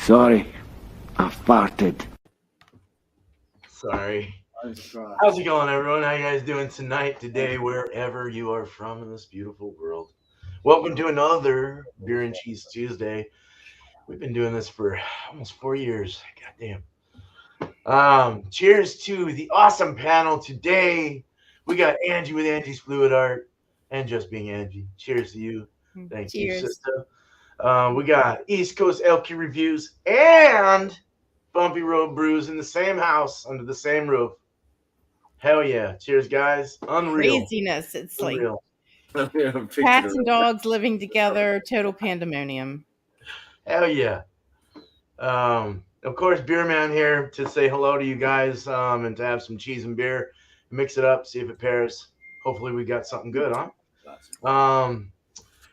Sorry, I farted. Sorry. How's it going, everyone? How you guys doing tonight, today, wherever you are from in this beautiful world? Welcome to another Beer and Cheese Tuesday. We've been doing this for almost 4 years. Goddamn. Cheers to the awesome panel today. We got Angie with Angie's Fluid Art and Just Being Angie. Cheers to you. Thank you, sister. We got East Coast LQ Reviews and Bumpy Road Brews in the same house under the same roof. Hell yeah. Cheers, guys. Unreal. Craziness. It's Unreal. like cats and dogs living together, total pandemonium. Hell yeah. Of course, Beer Man here to say hello to you guys and to have some cheese and beer. Mix it up, see if it pairs. Hopefully we got something good, huh?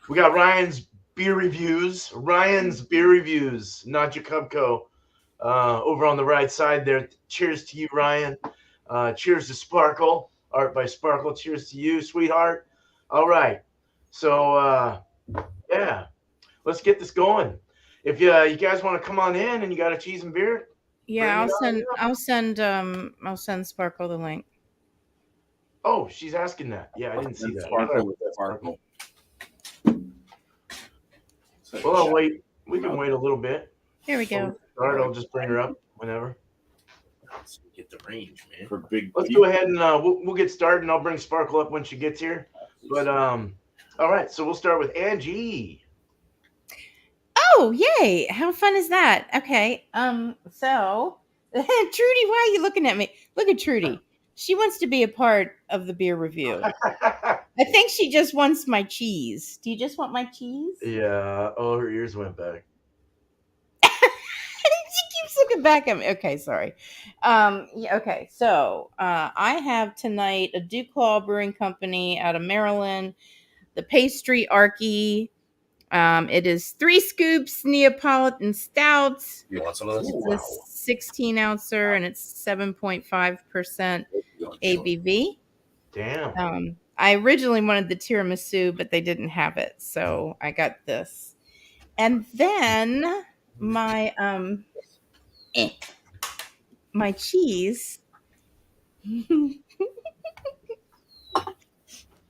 We got Ryan's Beer Reviews. Not your Cubco. Over on the right side there. Cheers to you, Ryan. Cheers to Sparkle. Art by Sparkle. Cheers to you, sweetheart. All right. So, yeah. Let's get this going. If you guys want to come on in and you got a cheese and beer. Yeah, I'll send Sparkle the link. Oh, she's asking that. Yeah, I didn't see that. Sparkle. Well, I'll wait. We can wait a little bit. Here we go. I'll just bring her up whenever. Let's get the range, man. Let's go ahead and we'll get started, and I'll bring Sparkle up when she gets here. But all right, so we'll start with Angie. Oh, yay! How fun is that? Okay. So Trudy, why are you looking at me? Look at Trudy. She wants to be a part of the beer review. I think she just wants my cheese. Do you just want my cheese? Yeah. Oh, her ears went back. She keeps looking back at me. Okay, sorry. Yeah, okay, so I have tonight a Duclaw Brewing Company out of Maryland, the Pastry Archie. It is 3 scoops Neapolitan stouts. You want some of this? It's a 16 ouncer and it's 7.5% ABV. Damn. I originally wanted the tiramisu, but they didn't have it, so I got this. And then my my cheese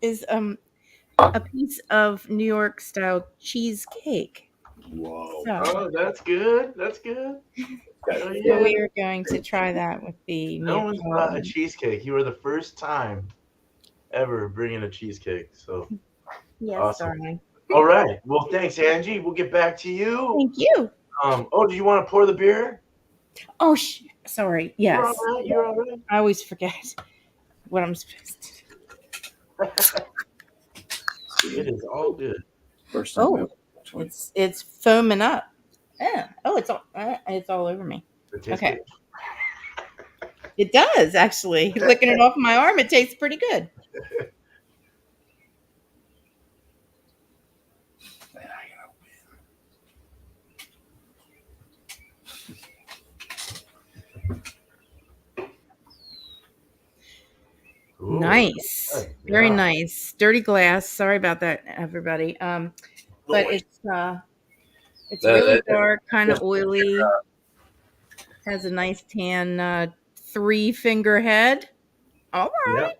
is a piece of New York style cheesecake. Whoa. Oh, that's good. That's good. So we are going to try that with the No one's brought a cheesecake. You were the first time ever bringing a cheesecake. So yes, awesome. darling. All right. Well, thanks, Angie. We'll get back to you. Thank you. Oh, do you want to pour the beer? Oh, sorry. Yes. You're all right. You're all right. I always forget what I'm supposed to do. It is all good. First time. Oh, it's foaming up. Yeah. Oh, it's all over me. Okay. Good. It does, actually. Licking it off my arm, it tastes pretty good. Ooh, nice. good. Very Yeah. nice. Dirty glass. Sorry about that, everybody. But it's really dark, kind of oily. Has a nice tan 3-finger head. All right. Yeah.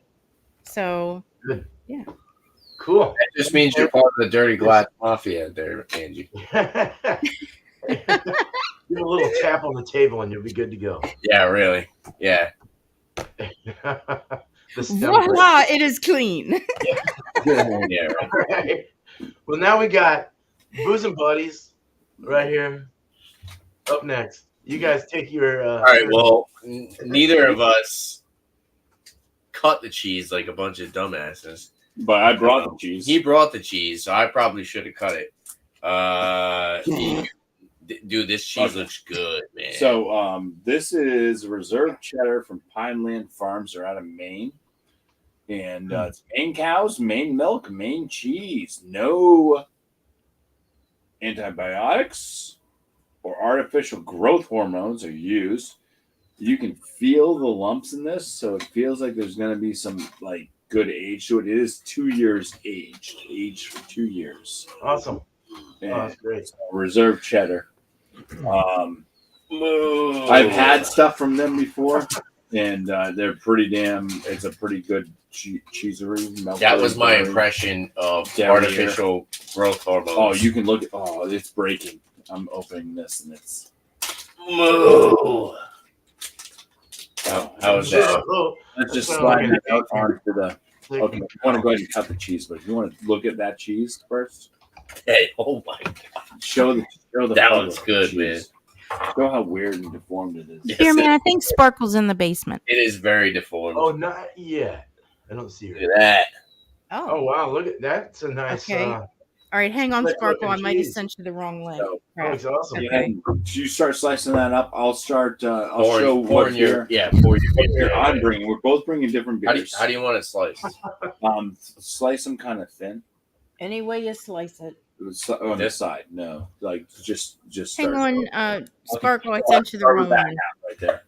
So, Good. Yeah. Cool. That just means you're part of the dirty glass mafia there, Angie. Give a little tap on the table and you'll be good to go. Yeah, really. Yeah. Voila, it is clean. Yeah, right. Right. Well, now we got Booze and Buddies right here. Up next. You guys take your... All right, well, neither of us cut the cheese like a bunch of dumbasses. But I brought the cheese. He brought the cheese, so I probably should have cut it. Dude, this cheese looks good, man. So this is reserve cheddar from Pineland Farms. They're out of Maine. And it's Maine cows, Maine milk, Maine cheese. No antibiotics or artificial growth hormones are used. You can feel the lumps in this, so it feels like there's going to be some like good age to it. It is 2 years aged for 2 years. Awesome. And Oh, that's great. it's reserve cheddar. I've had stuff from them before, and they're pretty damn. It's a pretty good cheesery. That was my impression of artificial growth hormones. Oh, you can look at. Oh, it's breaking. I'm opening this, and it's. Moo. How is that? Let's just slide it out onto the. Okay, you want to go ahead and cut the cheese, but if you want to look at that cheese first. Hey, oh my God! Show the. That looks good, man. Show how weird and deformed it is. Here, man, I think Sparkle's in the basement. It is very deformed. Oh, not yet. I don't see her. Look at that. Oh, wow. Look at that. That's a nice. Okay. All right, hang on, Slick Sparkle. I looking might have cheese. sent you the wrong link. So, Oh, it's awesome. Okay. You start slicing that up. I'll start. I'll show what Pour your beer I'm bringing. We're both bringing different beers. How do you want it sliced? Slice them kind of thin. Any way you slice it. On the side, no, like just. Hang start. on, Sparkle. I sent you the wrong one. Right there.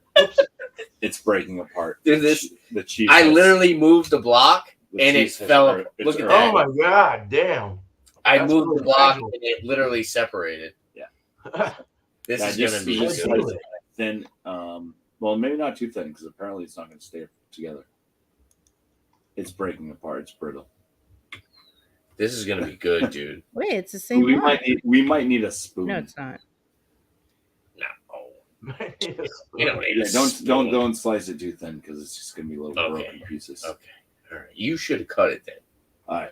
It's breaking apart. Dude, the cheese. I literally moved the block and it fell. Look at that. Oh, my God. Damn. I That's moved the really block fragile. and it literally separated. Yeah. This Yeah, is just- gonna be just good. slice it thin. Well, maybe not too thin because apparently it's not going to stay together. It's breaking apart. It's brittle. This is gonna be good, dude. Wait, it's the same We one. might need a spoon. No, it's not. No. Yes. You don't need Yeah, a spoon. don't slice it too thin because it's just going to be little Okay. broken pieces. Okay. All right. You should have cut it then. All right.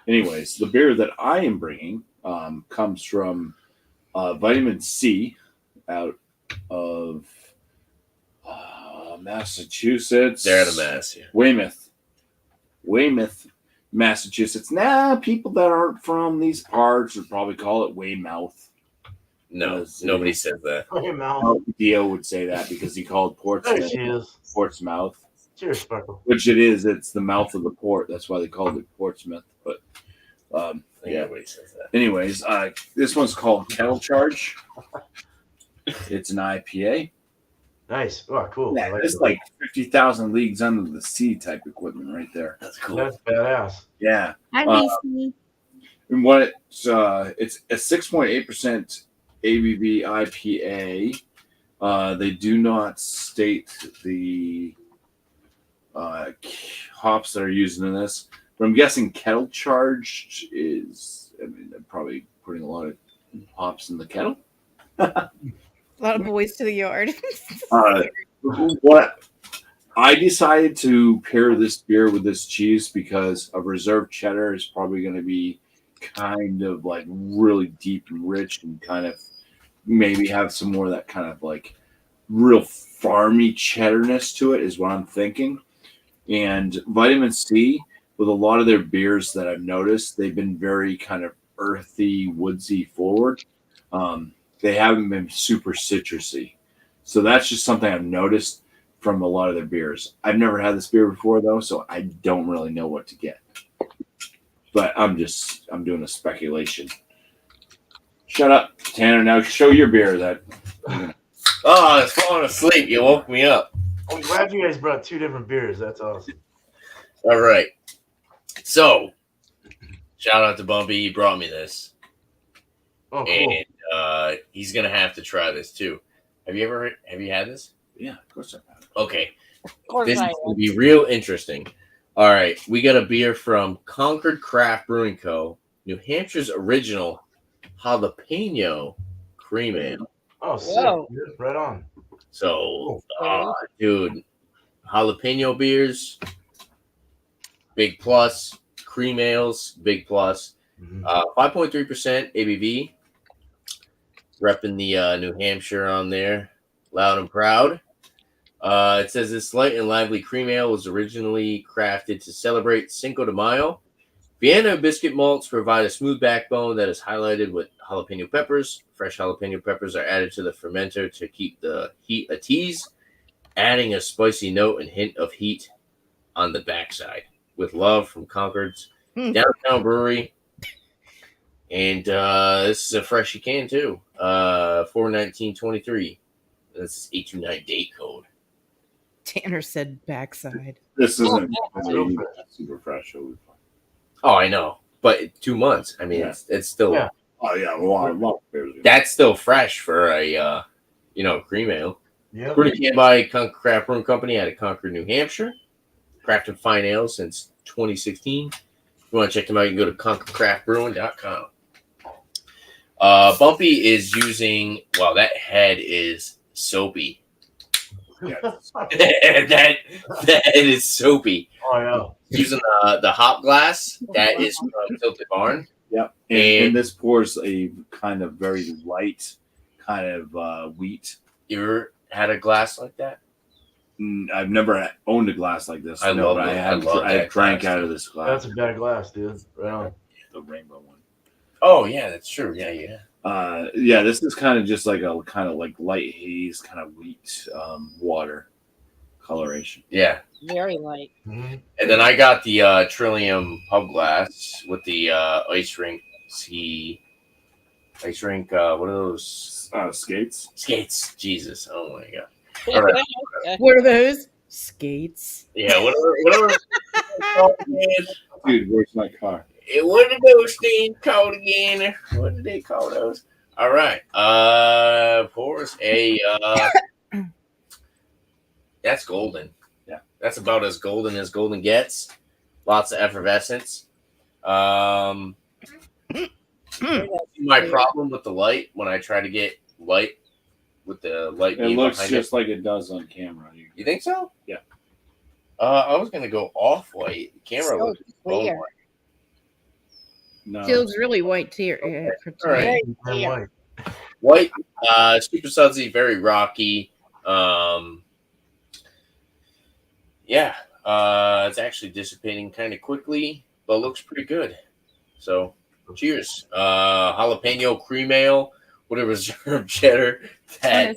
Anyways, the beer that I am bringing comes from Vitamin C out of Massachusetts. They're out of Mass, yeah. Weymouth, Massachusetts. Now, people that aren't from these parts would probably call it Weymouth. No, Yes, nobody yeah. says that. Oh, your mouth. Dio would say that because he called There she is. Portsmouth, Cheers, Sparkle. which it is. It's the mouth of the port. That's why they called it Portsmouth. But yeah. Nobody says that. Anyways, this one's called Kettle Charge. It's an IPA. Nice. Oh, cool. Yeah, I like it's it. like 50,000 leagues under the sea type equipment right there. That's cool. That's badass. Yeah. Hi, Uh, BC. And what it's a 6.8% ABV IPA. They do not state the hops that are used in this, but I'm guessing Kettle Charged is. I mean, they're probably putting a lot of hops in the kettle. A lot of boys to the yard. What I decided to pair this beer with this cheese because a reserve cheddar is probably going to be kind of like really deep and rich and kind of maybe have some more of that kind of like real farmy cheddarness to it is what I'm thinking. And Vitamin C, with a lot of their beers that I've noticed, they've been very kind of earthy, woodsy forward. They haven't been super citrusy. So that's just something I've noticed from a lot of their beers. I've never had this beer before though, so I don't really know what to get. But I'm doing a speculation. Shut up, Tanner. Now show your beer that. Oh, I was falling asleep. You woke me up. I'm glad you guys brought two different beers. That's awesome. All right. So, shout out to Bumpy. He brought me this. Oh, cool. And he's going to have to try this too. Have you had this? Yeah, of course I've had it. Okay. Of course This I is going to be real interesting. All right. We got a beer from Concord Craft Brewing Co., New Hampshire's original jalapeno cream ale. Oh, sick. Whoa. Dude. Right on. So, dude, jalapeno beers, big plus. Cream ales, big plus. 5.3% ABV. Repping the New Hampshire on there. Loud and proud. It says this light and lively cream ale was originally crafted to celebrate Cinco de Mayo. Vienna biscuit malts provide a smooth backbone that is highlighted with jalapeno peppers. Fresh jalapeno peppers are added to the fermenter to keep the heat at ease, adding a spicy note and hint of heat on the backside. With love from Concord's Hmm. Downtown Brewery. And this is a freshy can too. 4/19/23. This is 829 date code. Tanner said backside. This isn't so super fresh. It'll be fine. Oh, I know, but 2 months. I mean, Yeah. it's still Yeah. Oh yeah, a lot of beers. that's still fresh for a cream ale. Yep. Brewed and canned by Concord Craft Brewing Company out of Concord, New Hampshire. Crafted fine ales since 2016. If you want to check them out, you can go to concordcraftbrewing.com. Bumpy is using, well, that head is soapy. Yeah. that is soapy. Oh yeah. Using the hop glass that is from Tilted Barn. Yep. And this pours a kind of very light kind of wheat. You ever had a glass like that? I've never owned a glass like this. I love but it. I have that drank glass, out too. of this glass. That's a bad glass, dude. Right on. The rainbow one. Oh yeah, that's true. Yeah. Yeah, this is kind of just like a kind of like light haze, kind of wheat water coloration. Yeah. Very light. Mm-hmm. And then I got the Trillium pub glass with the ice rink. What are those? Skates. Skates. Jesus. Oh my god. All right. What are those? Skates. Yeah. Whatever. Dude, where's my car? What are those things called again? What do they call those? All right. Pours a. That's golden. Yeah. That's about as golden gets. Lots of effervescence. My problem with the light when I try to get light with the light It beam looks behind just like it does on camera. You think so? Yeah. I was gonna go off white. The camera So looks clear. white. No. Feels really white here. All right. Very clear. White. White, super sudsy, very rocky. It's actually dissipating kind of quickly, but looks pretty good. So, cheers. Jalapeno cream ale with a reserve cheddar that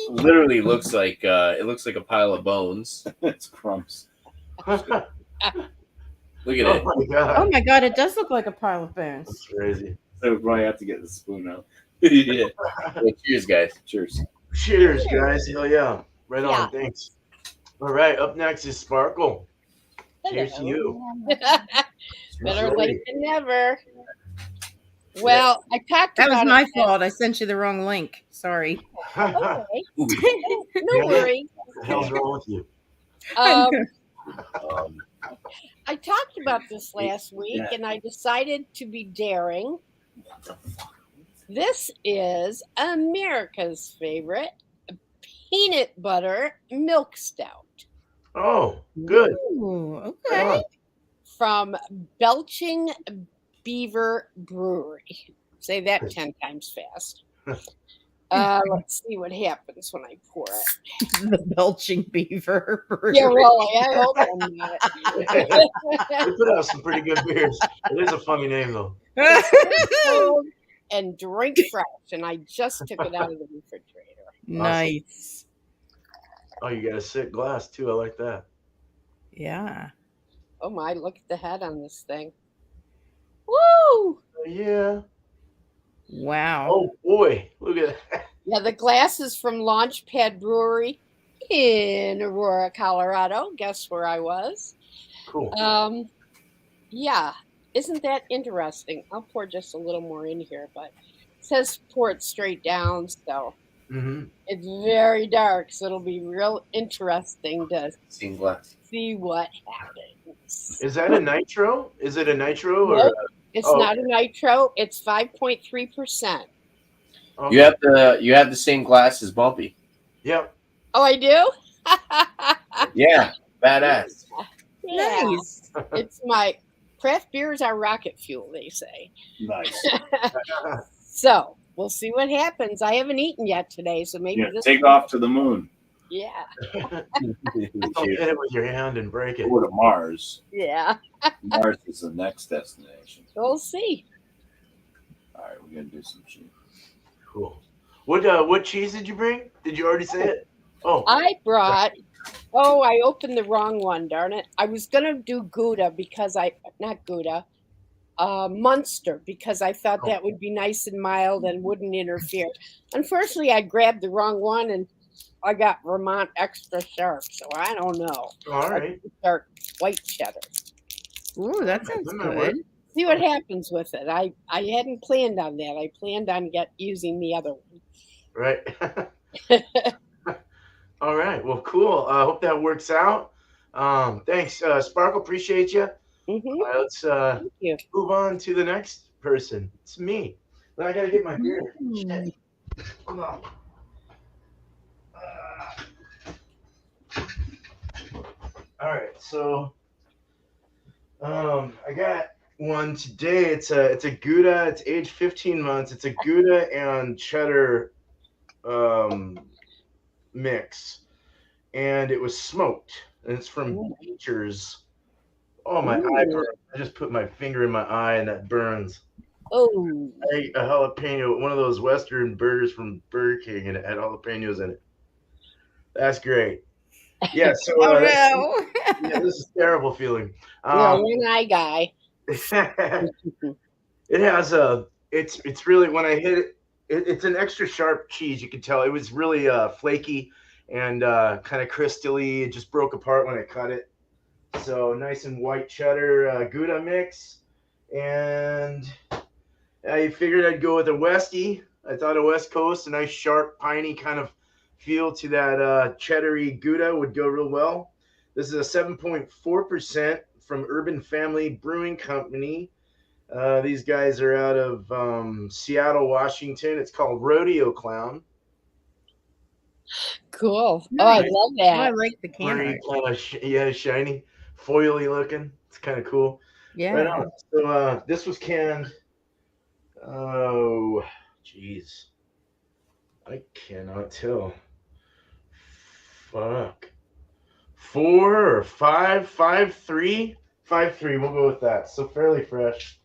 literally looks like a pile of bones. It's crumbs. Look at Oh it. my god. Oh my god, it does look like a pile of bones. That's crazy. So we probably have to get the spoon out. Yeah. Well, cheers, guys. Cheers. Cheers, guys. Hell yeah. Right on. Yeah. Thanks. All right. Up next is Sparkle. Cheers to you. Better late than never. Well, I talked That about was my it. fault. I sent you the wrong link. Sorry. Okay. Ooh. No worries. What the hell's wrong with you? Um, Um, I talked about this last week, Yeah. and I decided to be daring. This is America's favorite peanut butter milk stout Oh, good. Ooh, Right okay. on. from Belching Beaver Brewery. Say that 10 times fast. Let's see what happens when I pour it. The Belching Beaver. Yeah, really. I hope I'm not. We put out some pretty good beers. It is a funny name, though. Cold and drink fresh, and I just took it out of the refrigerator. Nice. Oh, you got a sick glass, too. I like that. Yeah. Oh my, look at the head on this thing. Woo! Oh, yeah. Wow. Oh, boy. Look at that. Yeah, the glass is from Launchpad Brewery in Aurora, Colorado. Guess where I was? Cool. Yeah, isn't that interesting? I'll pour just a little more in here, but it says pour it straight down, so Mm-hmm. it's very dark, so it'll be real interesting to Seen glass. see what happens. Is that a nitro? Is it a nitro? Or Nope. It's Oh. not a nitro. It's 5.3%. Okay. You have the same glass as Bumpy. Yep. Oh, I do? Yeah, badass. Yeah. Nice. It's my craft beers are rocket fuel, they say. Nice. So we'll see what happens. I haven't eten yet today, so maybe Yeah, this take off to the moon. Yeah. Don't hit it with your hand and break it. Go to Mars. Yeah. Mars is the next destination. We'll see. All right, we're gonna do some cheese. Cool. What cheese did you bring? Did you already say it? Oh, I brought Oh, I opened the wrong one, darn it. I was going to do Gouda because not Gouda, Munster, because I thought that would be nice and mild and wouldn't interfere. Unfortunately, I grabbed the wrong one and I got Vermont extra sharp, so I don't know. All I right. could start white cheddar. Ooh, that sounds That might work. good. See what happens with it. I hadn't planned on that. I planned on using the other Right. one. All right. Well, cool. I hope that works out. Thanks, Sparkle. Appreciate you. Mm-hmm. Let's Thank you. move on to the next person. It's me. Then I gotta get my beer. Shit. Hold on. All right. So, I got one today. It's a Gouda. It's aged 15 months. It's a Gouda and cheddar mix, and it was smoked. And it's from Nature's. Oh, my eye burns. I just put my finger in my eye, and that burns. Oh. I ate a jalapeno, one of those Western burgers from Burger King, and it had jalapenos in it. That's great. Yeah. So, Oh no. yeah, this is a terrible feeling. You're a one-eye guy. It has a. It's really when I hit it. It's an extra sharp cheese. You can tell it was really flaky and kind of crystally. It just broke apart when I cut it. So nice and white cheddar Gouda mix, and I figured I'd go with a Westie. I thought a West Coast, a nice sharp piney kind of feel to that cheddary Gouda would go real well. This is a 7.4% from Urban Family Brewing Company. These guys are out of Seattle, Washington. It's called Rodeo Clown. Cool. Nice. Oh, I love Oh, I that. like the can Very art. kind of shiny, foily looking. It's kind of cool. Yeah. Right on. So this was canned. Oh, jeez. I cannot tell. Fuck. 4 or 5, 5.3, 5.3. We'll go with that. So fairly fresh.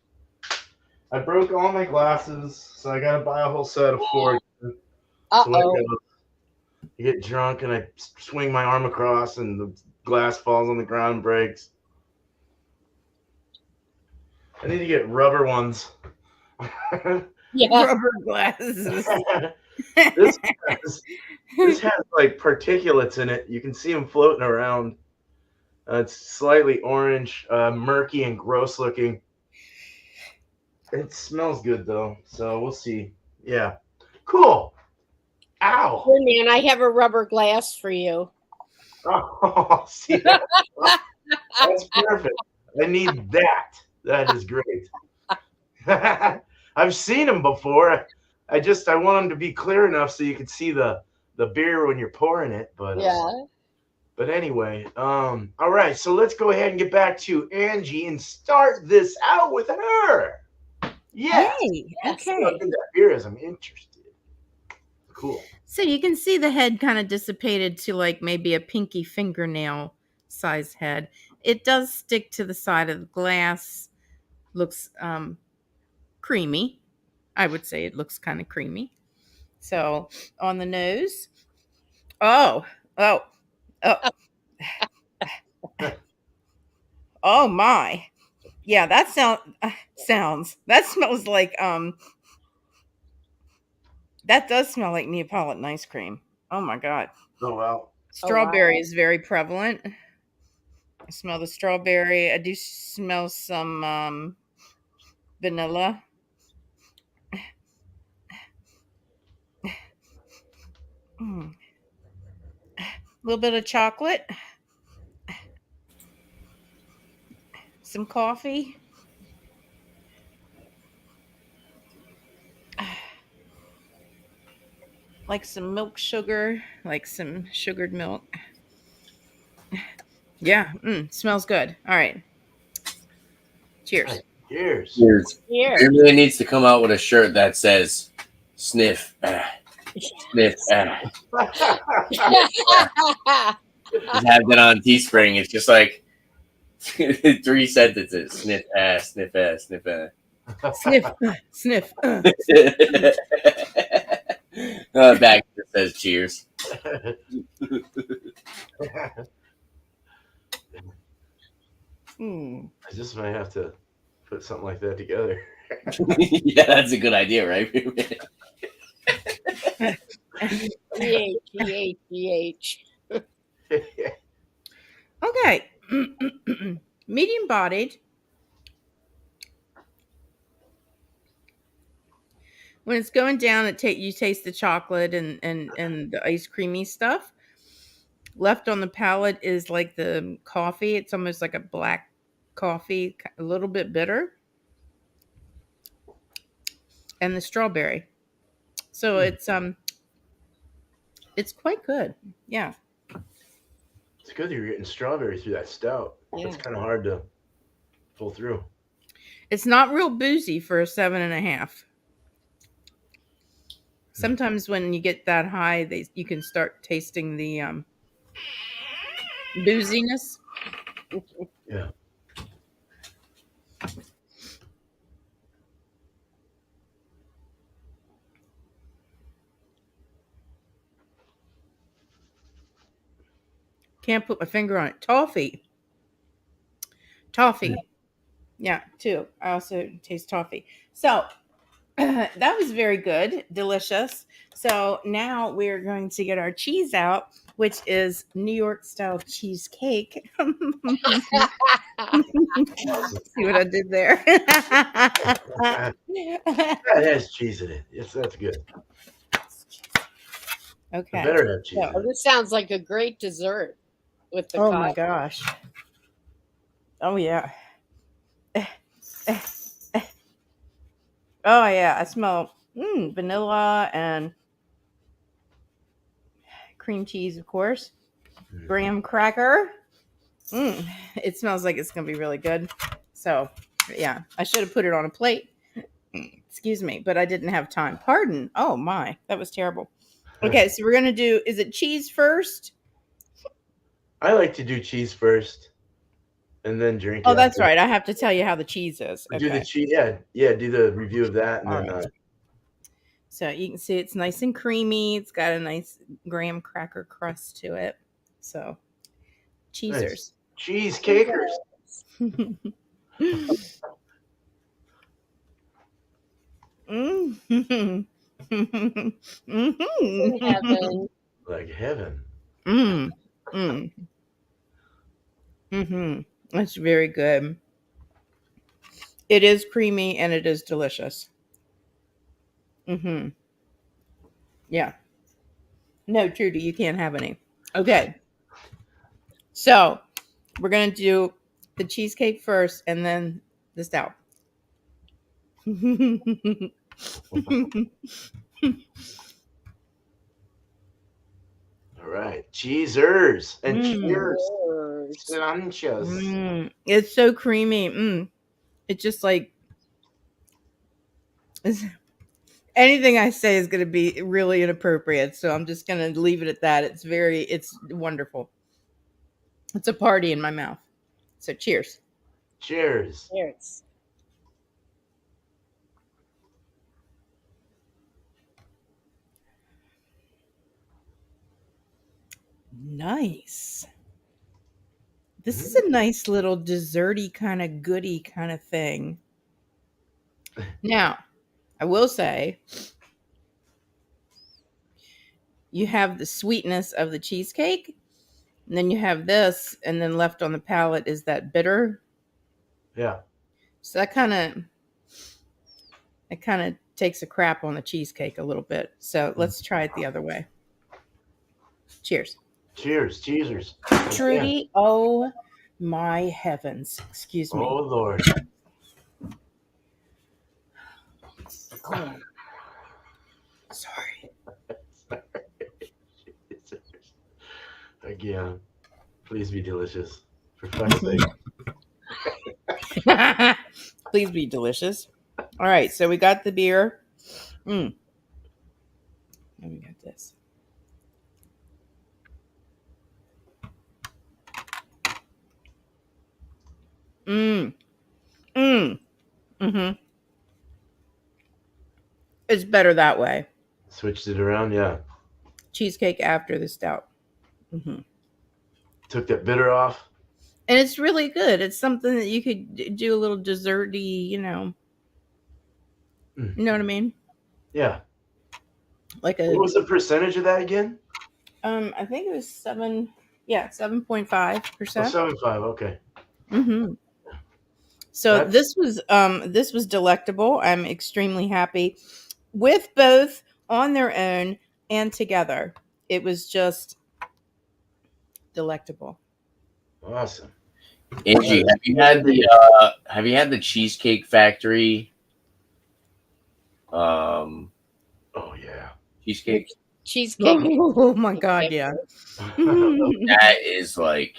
I broke all my glasses, so I gotta buy a whole set of 4. So Uh-oh. I get drunk and I swing my arm across, and the glass falls on the ground and breaks. I need to get rubber ones. Yeah. Rubber glasses. this has like particulates in it. You can see them floating around. It's slightly orange, murky and gross looking. It smells good though, so we'll see. Yeah, cool. Ow! Here, man, I have a rubber glass for you. Oh, see that? That's perfect. I need that. That is great. I've seen them before. I want them to be clear enough so you can see the beer when you're pouring it. But Yeah. But anyway, all right. So let's go ahead and get back to Angie and start this out with her. Yes. Yay. Yes. Okay. How good that beer is. I'm interested. Cool. So you can see the head kind of dissipated to like maybe a pinky fingernail size head. It does stick to the side of the glass. Looks creamy. I would say it looks kind of creamy. So on the nose. Oh. Oh my. Yeah, that sounds. That smells like that does smell like Neapolitan ice cream. Oh my god. Oh wow. Strawberry is very prevalent. I smell the strawberry. I do smell some vanilla. A little bit of chocolate. Some coffee. Like some milk sugar, like some sugared milk. Yeah, smells good. All right. Cheers. Cheers. Cheers. Here. It really needs to come out with a shirt that says sniff, sniff, Just have that on Teespring. It's just like 3 sentences. Sniff, sniff, sniff, Sniff, sniff. Back that says cheers. Mm. I just might have to put something like that together. Yeah, that's a good idea, right? GH. Okay. Medium bodied. When it's going down, you taste the chocolate and the ice creamy stuff. Left on the palate is like the coffee. It's almost like a black coffee, a little bit bitter, and the strawberry. So it's quite good. Yeah. It's good that you're getting strawberry through that stout. Yeah. It's kind of hard to pull through. It's not real boozy for a 7.5. Sometimes when you get that high, you can start tasting the booziness. Yeah. Can't put my finger on it. Toffee. Yeah, too. I also taste toffee. So that was very good, delicious. So now we're going to get our cheese out, which is New York style cheesecake. See what I did there? That has cheese in it. Yes, that's good. It Okay. better have cheese So- in Oh, it. this sounds like a great dessert with the Oh coffee. my gosh. Oh yeah. Oh yeah. I smell vanilla and cream cheese, of course. Graham cracker. It smells like it's gonna be really good. So yeah, I should have put it on a plate. Excuse me, but I didn't have time. Pardon. Oh my, that was terrible. Okay, so we're gonna do. Is it cheese first? I like to do cheese first and then drink it. Oh, that's after. right. I have to tell you how the cheese is. Do the Okay. cheese. Yeah. Do the review of that, and All then right. So you can see it's nice and creamy. It's got a nice graham cracker crust to it. So cheesers. cheesecakers. Mm. In heaven. Like heaven. Mm. Mm. Mm-hmm. That's very good. It is creamy and it is delicious. Mm-hmm. Yeah. No, Trudy, you can't have any. Okay. So we're gonna do the cheesecake first and then the stout. All right. Cheesers and cheers. Cheers. Cilantros. It's so creamy. It's just like anything I say is going to be really inappropriate. So I'm just going to leave it at that. It's wonderful. It's a party in my mouth. So cheers. Cheers. Cheers. Nice. This is a nice little desserty kind of goody kind of thing. Now, I will say you have the sweetness of the cheesecake, and then you have this, and then left on the palate is that bitter. Yeah. So that kind of takes a crap on the cheesecake a little bit. So let's try it the other way. Cheers. Cheers. Cheesers. Trudy, oh my heavens. Excuse me. Oh Lord. Oh. Sorry. Again. Please be delicious. For fuck's sake. Please be delicious. All right, so we got the beer. And we got this. It's better that way. Switched it around. Yeah. Cheesecake after the stout. Took that bitter off. And it's really good. It's something that you could do a little desserty, you know. Mm. You know what I mean? Yeah. Like What was the percentage of that again? I think it was 7.5%. 7.5. Okay. Mm-hmm. So That's- this was delectable. I'm extremely happy with both on their own and together. It was just delectable. Awesome. Angie, have you had the Cheesecake Factory? Oh yeah. Cheesecake. Cheesecake. Oh my god, yeah. That is like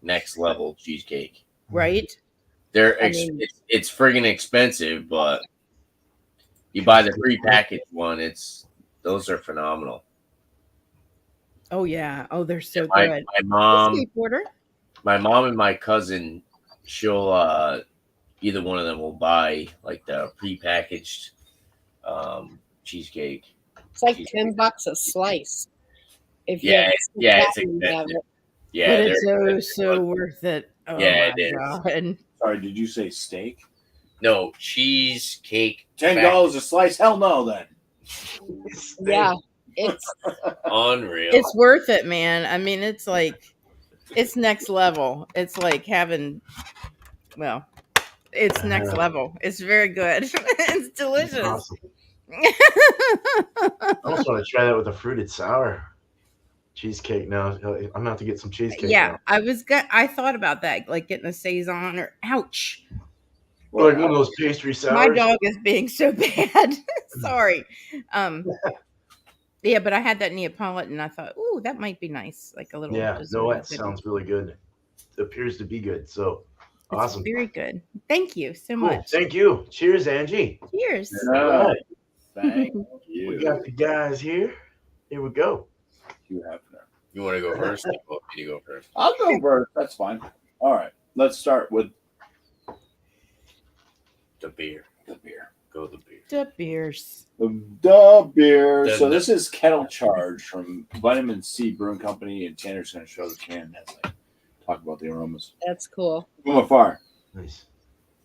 next level cheesecake. Right? They're I mean- it's friggin' expensive, but you buy the prepackaged one. Those are phenomenal. Oh yeah. Oh, they're so My good. my Skateboarder. mom and my cousin, she'll either one of them will buy like the prepackaged cheesecake. It's like $10 a slice. If you Yeah, have yeah, it's flattened expensive. of it. Yeah, But it's they're so worth it. Oh Yeah, my it is. god. Sorry, did you say steak? no cheesecake. $10 a slice? Hell no, then. Yeah, it's Unreal. It's worth it, man. I mean, it's like it's next level. It's like having it's next level. It's very good. It's delicious. Awesome. I almost want to try that with a fruited sour cheesecake now. I'm gonna have to get some cheesecake. Yeah, now. I thought about that, like getting a saison or ouch. Or like one of those pastry sours. My dog is being so bad. Sorry. Yeah, but I had that Neapolitan and I thought, ooh, that might be nice. Like a little Yeah, dessert no, that thing. sounds really good. It appears to be good. So It's awesome. very good. Thank you so Cool. much. Thank you. Cheers, Angie. Cheers. All right. Thank We you. got the guys here. Here we go. You have no. You want to go first? You want me to go first? I'll go first. That's fine. All right. Let's start with The beer. the beer. Go the beer. The beers. The beer. The- So this is Kettle Charge from Vitamin C Brewing Company, and Tanner's going to show the can as I talk about the aromas. that's cool. From afar, Nice.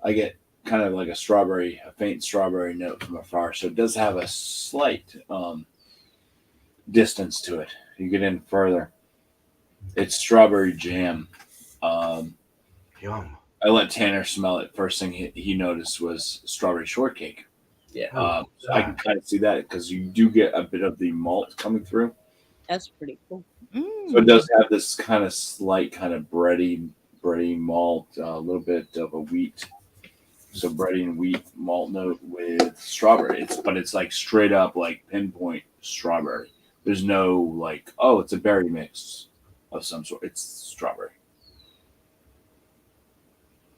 I get kind of like a faint strawberry note from afar. So it does have a slight distance to it. You get in further, it's strawberry jam. Yum. I let Tanner smell it. First thing he noticed was strawberry shortcake. Yeah. So I can kind of see that because you do get a bit of the malt coming through. That's pretty cool. So it does have this kind of slight kind of bready malt, a little bit of a wheat. So bready and wheat malt note with strawberry. It's like straight up like pinpoint strawberry. There's no like, oh, it's a berry mix of some sort. It's strawberry.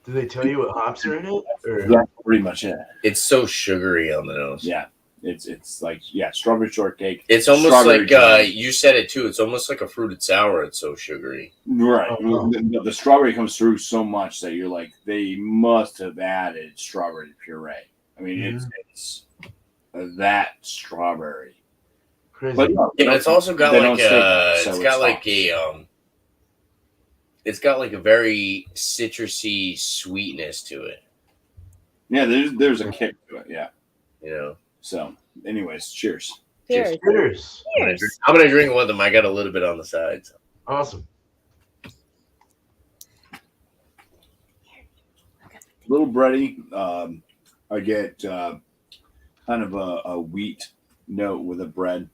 Do they tell you what hops are in it? Or? That's pretty much it. It's so sugary on the nose. Yeah. It's like, yeah, strawberry shortcake. It's almost Strawberry like jam. you said it too. It's almost like a fruited sour. It's so sugary. Right. Oh. The strawberry comes through so much that you're like, they must have added strawberry puree. I mean, it's that strawberry. Crazy. But no, Yeah, but it's also got they like don't stick, so it's it's got like fine. it's got like a very citrusy sweetness to it. Yeah, there's a kick to it. Yeah. You know. So, anyways, cheers. Cheers. Cheers. Cheers. I'm gonna drink with them. I got a little bit on the side. So. Awesome. A little bready. I get kind of a wheat note with a bread.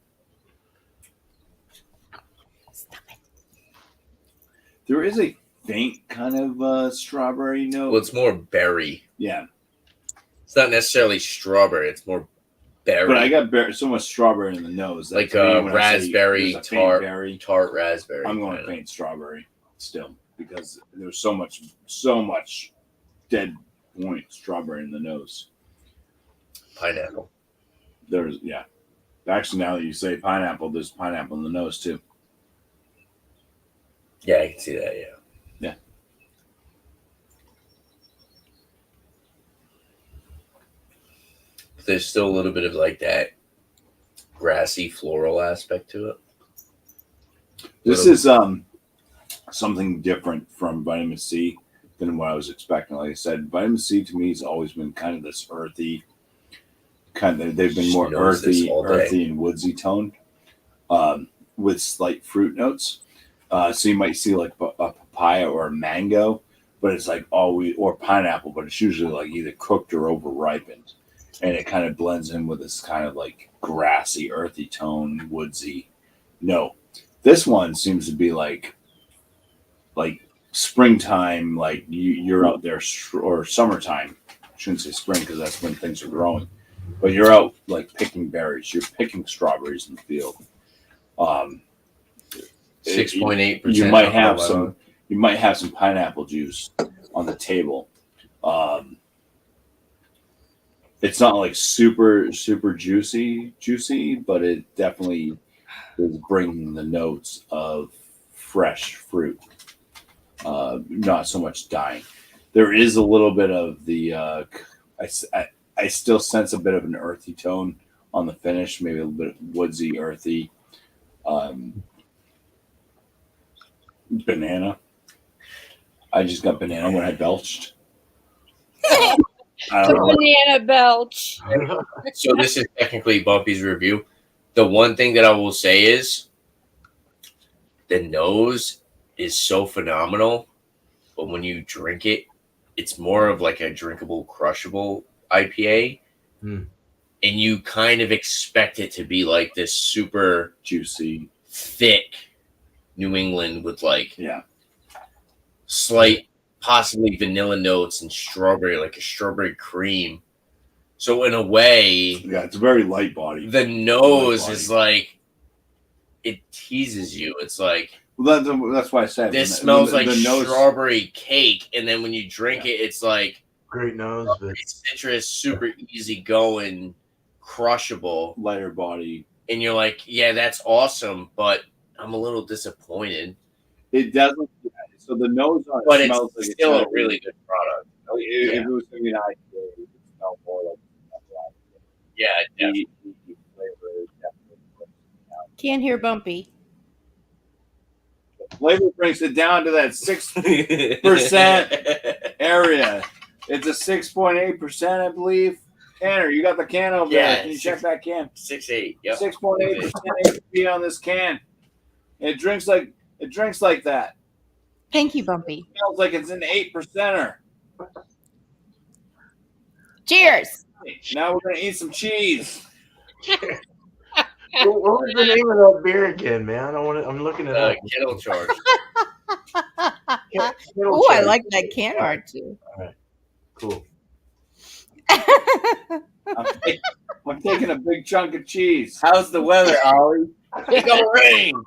There is a faint kind of strawberry note. Well, it's more berry. Yeah. It's not necessarily strawberry. It's more berry. But I got so much strawberry in the nose. That like to me, when I say raspberry there's a faint tart, berry, tart raspberry. I'm going kinda. faint strawberry still because there's so much dead point strawberry in the nose. Pineapple. Yeah. Actually, now that you say pineapple, there's pineapple in the nose too. Yeah, I can see that. Yeah. Yeah. But there's still a little bit of like that grassy floral aspect to it. This is something different from vitamin C than what I was expecting. Like I said, vitamin C to me has always been kind of this earthy, they've been more earthy and woodsy toned, with slight fruit notes. So you might see like a papaya or a mango, but it's like always, or pineapple, but it's usually like either cooked or over ripened. And it kind of blends in with this kind of like grassy, earthy tone, woodsy. No, this one seems to be like springtime, like you're out there, or summertime. I shouldn't say spring because that's when things are growing. But you're out like picking berries. You're picking strawberries in the field. 6.8%. You might have some. You might have some pineapple juice on the table. It's not like super juicy, but it definitely is bringing the notes of fresh fruit. Not so much dying. There is a little bit of the. I still sense a bit of an earthy tone on the finish, maybe a little bit woodsy, earthy. Banana. I just got banana when I belched. The banana belch. So this is technically Bumpy's review. The one thing that I will say is the nose is so phenomenal, but when you drink it, it's more of like a drinkable, crushable IPA. And you kind of expect it to be like this super juicy, thick New England with like yeah, slight, possibly vanilla notes and strawberry, like a strawberry cream. So in a way, yeah, it's a very light body. The nose is like, it teases you. It's like, well, that's why I said this smells like strawberry cake, and then when you drink it, it's like great nose, but citrus, super easy going, crushable, lighter body, and you're like, yeah, that's awesome, but I'm a little disappointed. It doesn't. So the nose on it, but smells it's like still a really good product. If it was going to be an IPA, it would smell more like. Yeah, definitely. Can't hear Bumpy. The flavor brings it down to that 6% area. It's a 6.8%, I believe. Tanner, you got the can over there. Can you check that can? 6.8. Yep. 6.8% ABV on this can. It drinks like that. Thank you, Bumpy. It smells like it's an 8%er. Cheers. Now we're gonna eat some cheese. What was the name of that beer again, man? I'm looking at it. Kettle Charge. Oh, I like that can art too. All right, cool. I'm taking a big chunk of cheese. How's the weather, Ollie? It's gonna rain.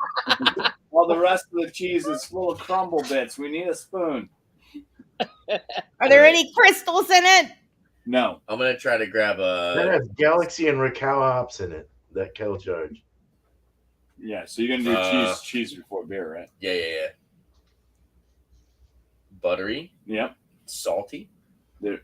While the rest of the cheese is full of crumble bits. We need a spoon. Are there any crystals in it? No. I'm gonna try to grab That a. has Galaxy and Raquel hops in it. That Kettle Charge. Yeah, so you're gonna do cheese before beer, right? Yeah. Buttery. Yep. Salty. We've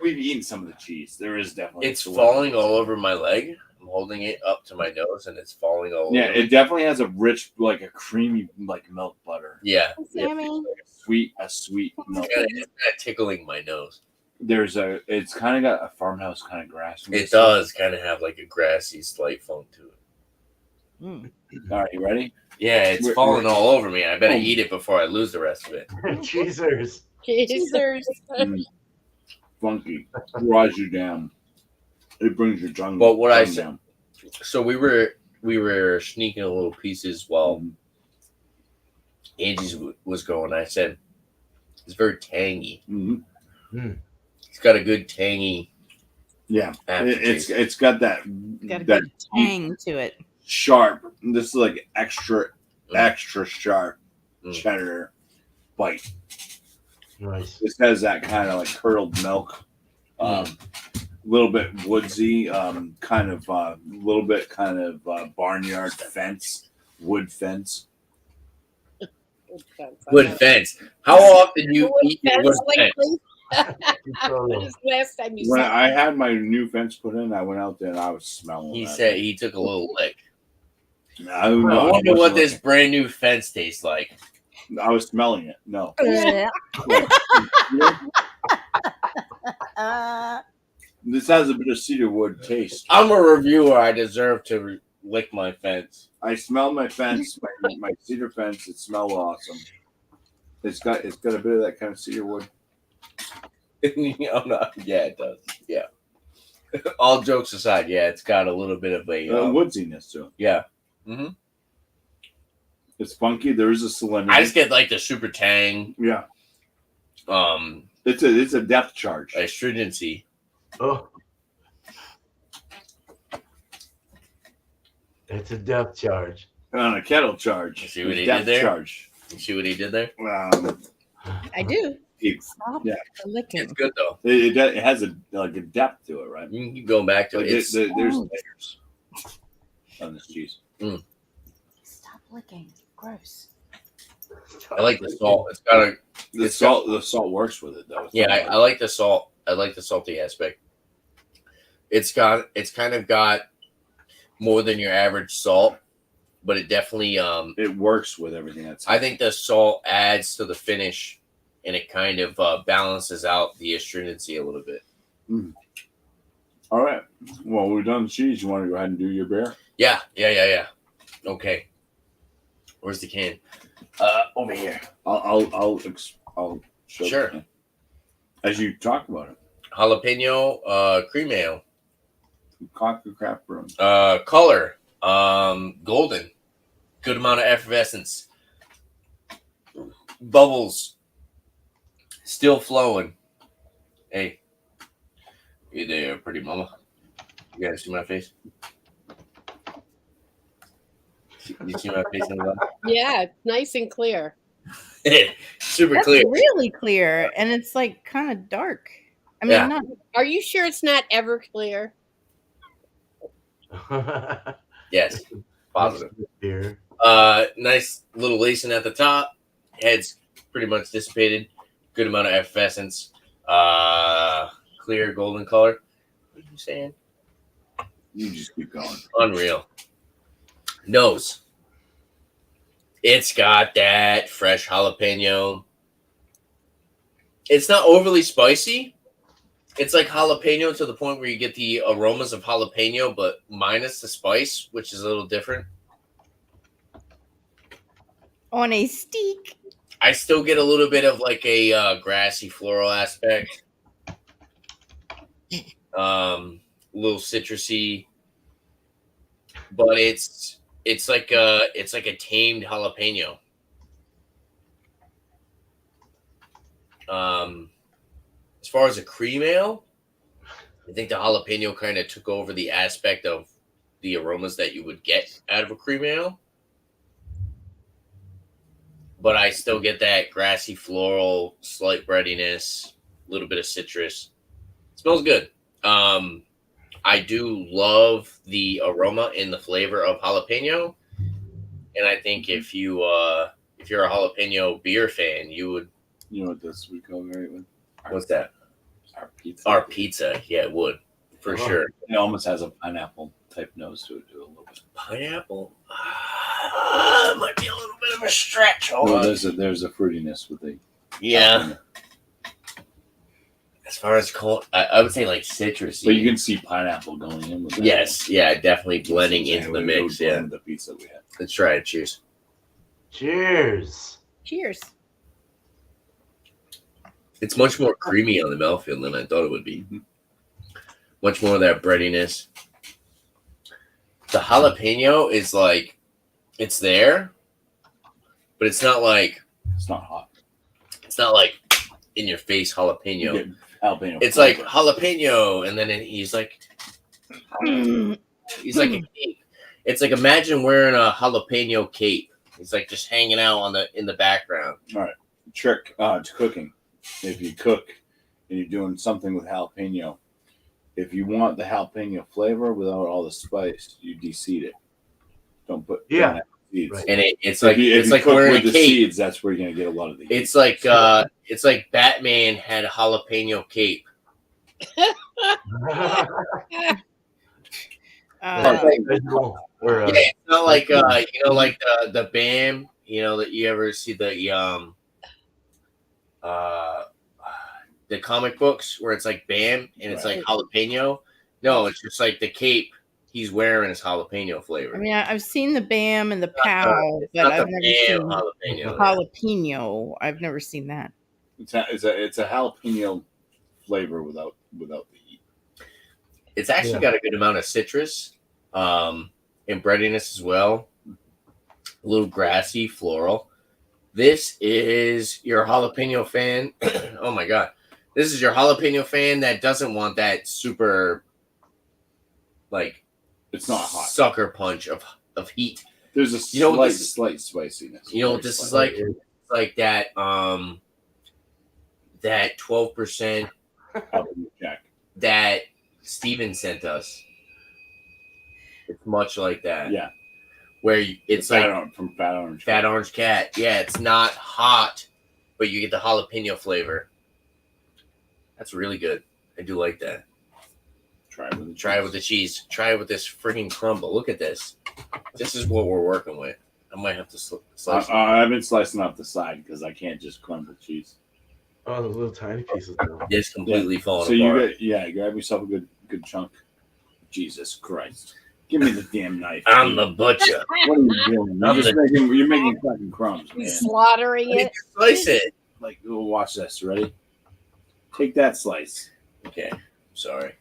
eaten some of the cheese. There is definitely. It's falling all over my leg. I'm holding it up to my nose, and it's falling all over. Yeah, it definitely has a rich, like a creamy, like milk butter. Yeah. Sammy. Like a sweet milk. It's kind of tickling my nose. It's kind of got a farmhouse kind of grass. It does kind of have like a grassy, slight funk to it. All right, you ready? Yeah, it's falling all over me. I better eat it before I lose the rest of it. Cheezers. Funky. Draws you down. It brings your tongue. But what I down. said, so we were sneaking a little pieces while Angie's was going. I said it's very tangy. It's got a good tangy. Yeah, it's got that good tang to it. Sharp. This is like extra sharp cheddar bite. Nice. This has that kind of like curdled milk, little bit woodsy, kind of barnyard fence, wood fence. Wood fence. How often you eat your wood fence? When is the last time you When saw I had my new fence put in, I went out there and I was smelling. He said he took a little lick. I wonder what this brand new fence tastes like. I was smelling it. No. This has a bit of cedar wood taste. I'm a reviewer. I deserve to lick my fence. I smell my fence, my cedar fence. It smells awesome. It's got a bit of that kind of cedar wood. Yeah, it does. Yeah. All jokes aside, yeah, it's got a little bit of a woodsiness to it. Yeah. Mm-hmm. It's funky. There is a salinity. I just get like the super tang. Yeah. It's a depth charge. Astringency. Oh. It's a depth charge. On a kettle charge. You see what he did there? Charge. You see what he did there? I do. Stop Yeah. licking. It's good though. It has a depth to it, right? You can keep going back to it. There's layers on this cheese. Stop licking. Gross. I like the salt. It's got a The salt works with it though. Yeah, I like the salt. I like the salty aspect. It's kind of got more than your average salt, but it definitely it works with everything that's. I think the salt adds to the finish, and it kind of balances out the astringency a little bit. All right. Well, we're done cheese. You want to go ahead and do your beer? Yeah. Okay. Where's the can? Over here. I'll show Sure. the can as you talk about it. Jalapeno cream ale. Cocker craft brewing. Color golden. Good amount of effervescence. Bubbles. Still flowing. Hey. You there, pretty mama. You guys see my face? You see my face in the light? Yeah, it's nice and clear. Super That's clear. really clear, and it's like kind of dark. I mean, Yeah. not. Are you sure it's not ever clear? Yes. Positive. Beer. Nice little lacing at the top. Head's pretty much dissipated. Good amount of effervescence. Clear golden color. What are you saying? You just keep going. Unreal. Nose. It's got that fresh jalapeno. It's not overly spicy. It's like jalapeno to the point where you get the aromas of jalapeno, but minus the spice, which is a little different. On a steak. I still get a little bit of like a grassy floral aspect. A little citrusy, but it's like a tamed jalapeno. As far as a cream ale, I think the jalapeno kind of took over the aspect of the aromas that you would get out of a cream ale. But I still get that grassy floral, slight breadiness, a little bit of citrus. It smells good. I do love the aroma and the flavor of jalapeno. And I think if you're a jalapeno beer fan, you would. You know what this would go great with? What's that? Our pizza. Our pizza. Yeah, it would. For sure. It almost has a pineapple type nose to it, too, a little bit. Pineapple? Might be a little bit of a stretch. Hold on. There's a fruitiness with the. Yeah. As far as I would say like citrusy. But you can see pineapple going in with that. Yes, yeah, definitely blending into the mix. Yeah. The pizza we had. Let's try it. Cheers. Cheers. Cheers. It's much more creamy on the mouthfeel than I thought it would be. Much more of that breadiness. The jalapeno is like, it's there, but it's not like. It's not hot. It's not like in your face jalapeno. You get jalapeno. It's like jalapeno, and then he's like a cape. It's like imagine wearing a jalapeno cape. It's like just hanging out in the background. All right. Trick to cooking. If you cook and you're doing something with jalapeno, if you want the jalapeno flavor without all the spice, you deseed it. Don't put seeds. Right. And it's So like if you like cook wearing with a the cape. seeds, that's where you're gonna get a lot of the heat. It's like Batman had a jalapeno cape. Visual or Yeah, it's not like like the BAM. That you ever see uh the comic books where it's like BAM and it's like jalapeno. No, it's just like the cape he's wearing is jalapeno I flavor. mean, I've seen the BAM and the It's POW, but not I've the never BAM seen jalapeno. jalapeno. I've never seen that. It's a jalapeno flavor without the heat. It's actually got a good amount of citrus, and breadiness as well. A little grassy, floral. This is your jalapeno fan. Oh my god. This is your jalapeno fan that doesn't want that super, like, it's not hot sucker punch of heat. There's a slight spiciness. You know what this is like? It's like that that 12% that Steven sent us. It's much like that. Yeah. Where it's like from Fat Orange Cat. Yeah, it's not hot, but you get the jalapeno flavor. That's really good. I do like that. Try it with the cheese. Try it with this freaking crumble. Look at this. This is what we're working with. I might have to slice. I've been slicing off the side because I can't just crumble cheese. Oh, those little tiny pieces. It's completely falling So apart. you grab yourself a good chunk. Jesus Christ. Give me the damn knife. I'm the butcher. What are you doing? You're making fucking crumbs, man. Slaughtering it. Slice it. Like, watch this. Ready? Take that slice. Okay. Sorry.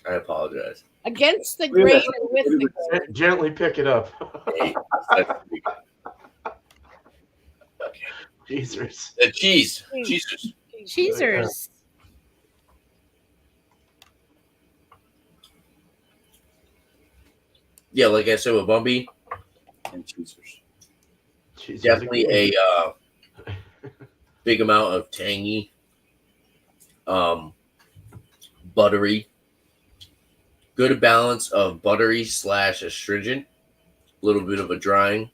I apologize. Against the grain and with the grain. Gently pick it up. Okay. Jesus. The cheese. Cheesers. Yeah, like I said with Bumpy and cheesers. Definitely a big amount of tangy, buttery, good balance of buttery / astringent, a little bit of a drying.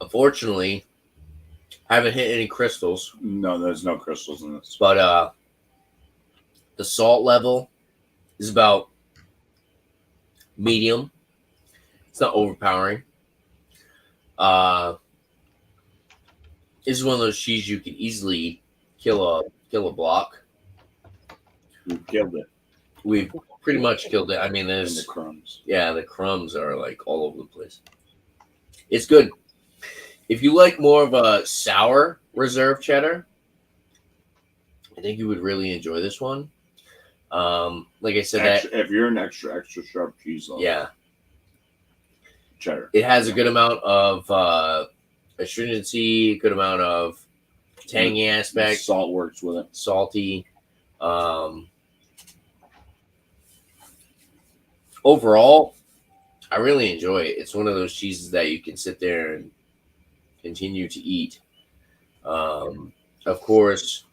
Unfortunately, haven't hit any crystals. No, there's no crystals in this. But the salt level is about medium. It's not overpowering. This is one of those cheeses you can easily kill a block. We killed it. We've pretty much killed it. I mean, there's the crumbs. Yeah, the crumbs are like all over the place. It's good. If you like more of a sour reserve cheddar, I think you would really enjoy this one. Like I said, if you're an extra sharp cheese lover, yeah, cheddar. It has a good amount of astringency, good amount of tangy aspect. Salt works with it. Salty. Overall, I really enjoy it. It's one of those cheeses that you can sit there and continue to eat. Of course,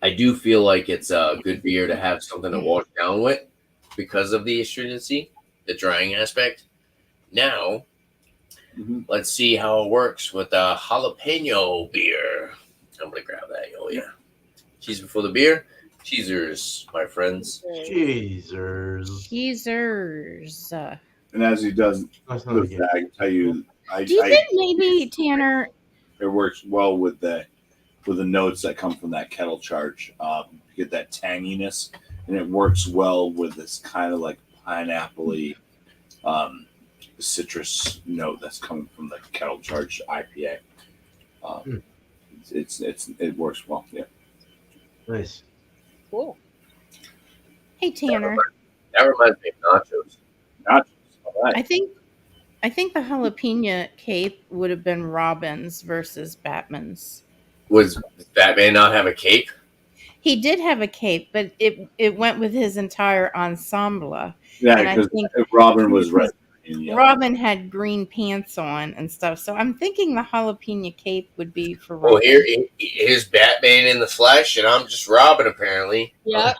I do feel like it's a good beer to have something to wash down with because of the astringency, the drying aspect. Now, let's see how it works with a jalapeno beer. I'm going to grab that. Oh, yeah. Cheese before the beer. Cheesers, my friends. Cheesers. And as he does with that, I can tell you, do you think maybe, Tanner, it works well with the notes that come from that kettle charge. You get that tanginess, and it works well with this kind of like pineapple-y citrus note that's coming from the kettle charge IPA. It works well. Yeah. Nice. Cool. Hey, Tanner. That reminds me of nachos. All right. I think the jalapeno cape would have been Robin's versus Batman's. Was Batman not have a cape? He did have a cape, but it went with his entire ensemble. Yeah, because Robin was red. Robin had green pants on and stuff, so I'm thinking the jalapeno cape would be for Robin. Well, here's Batman in the flesh, and I'm just Robin, apparently. Yep.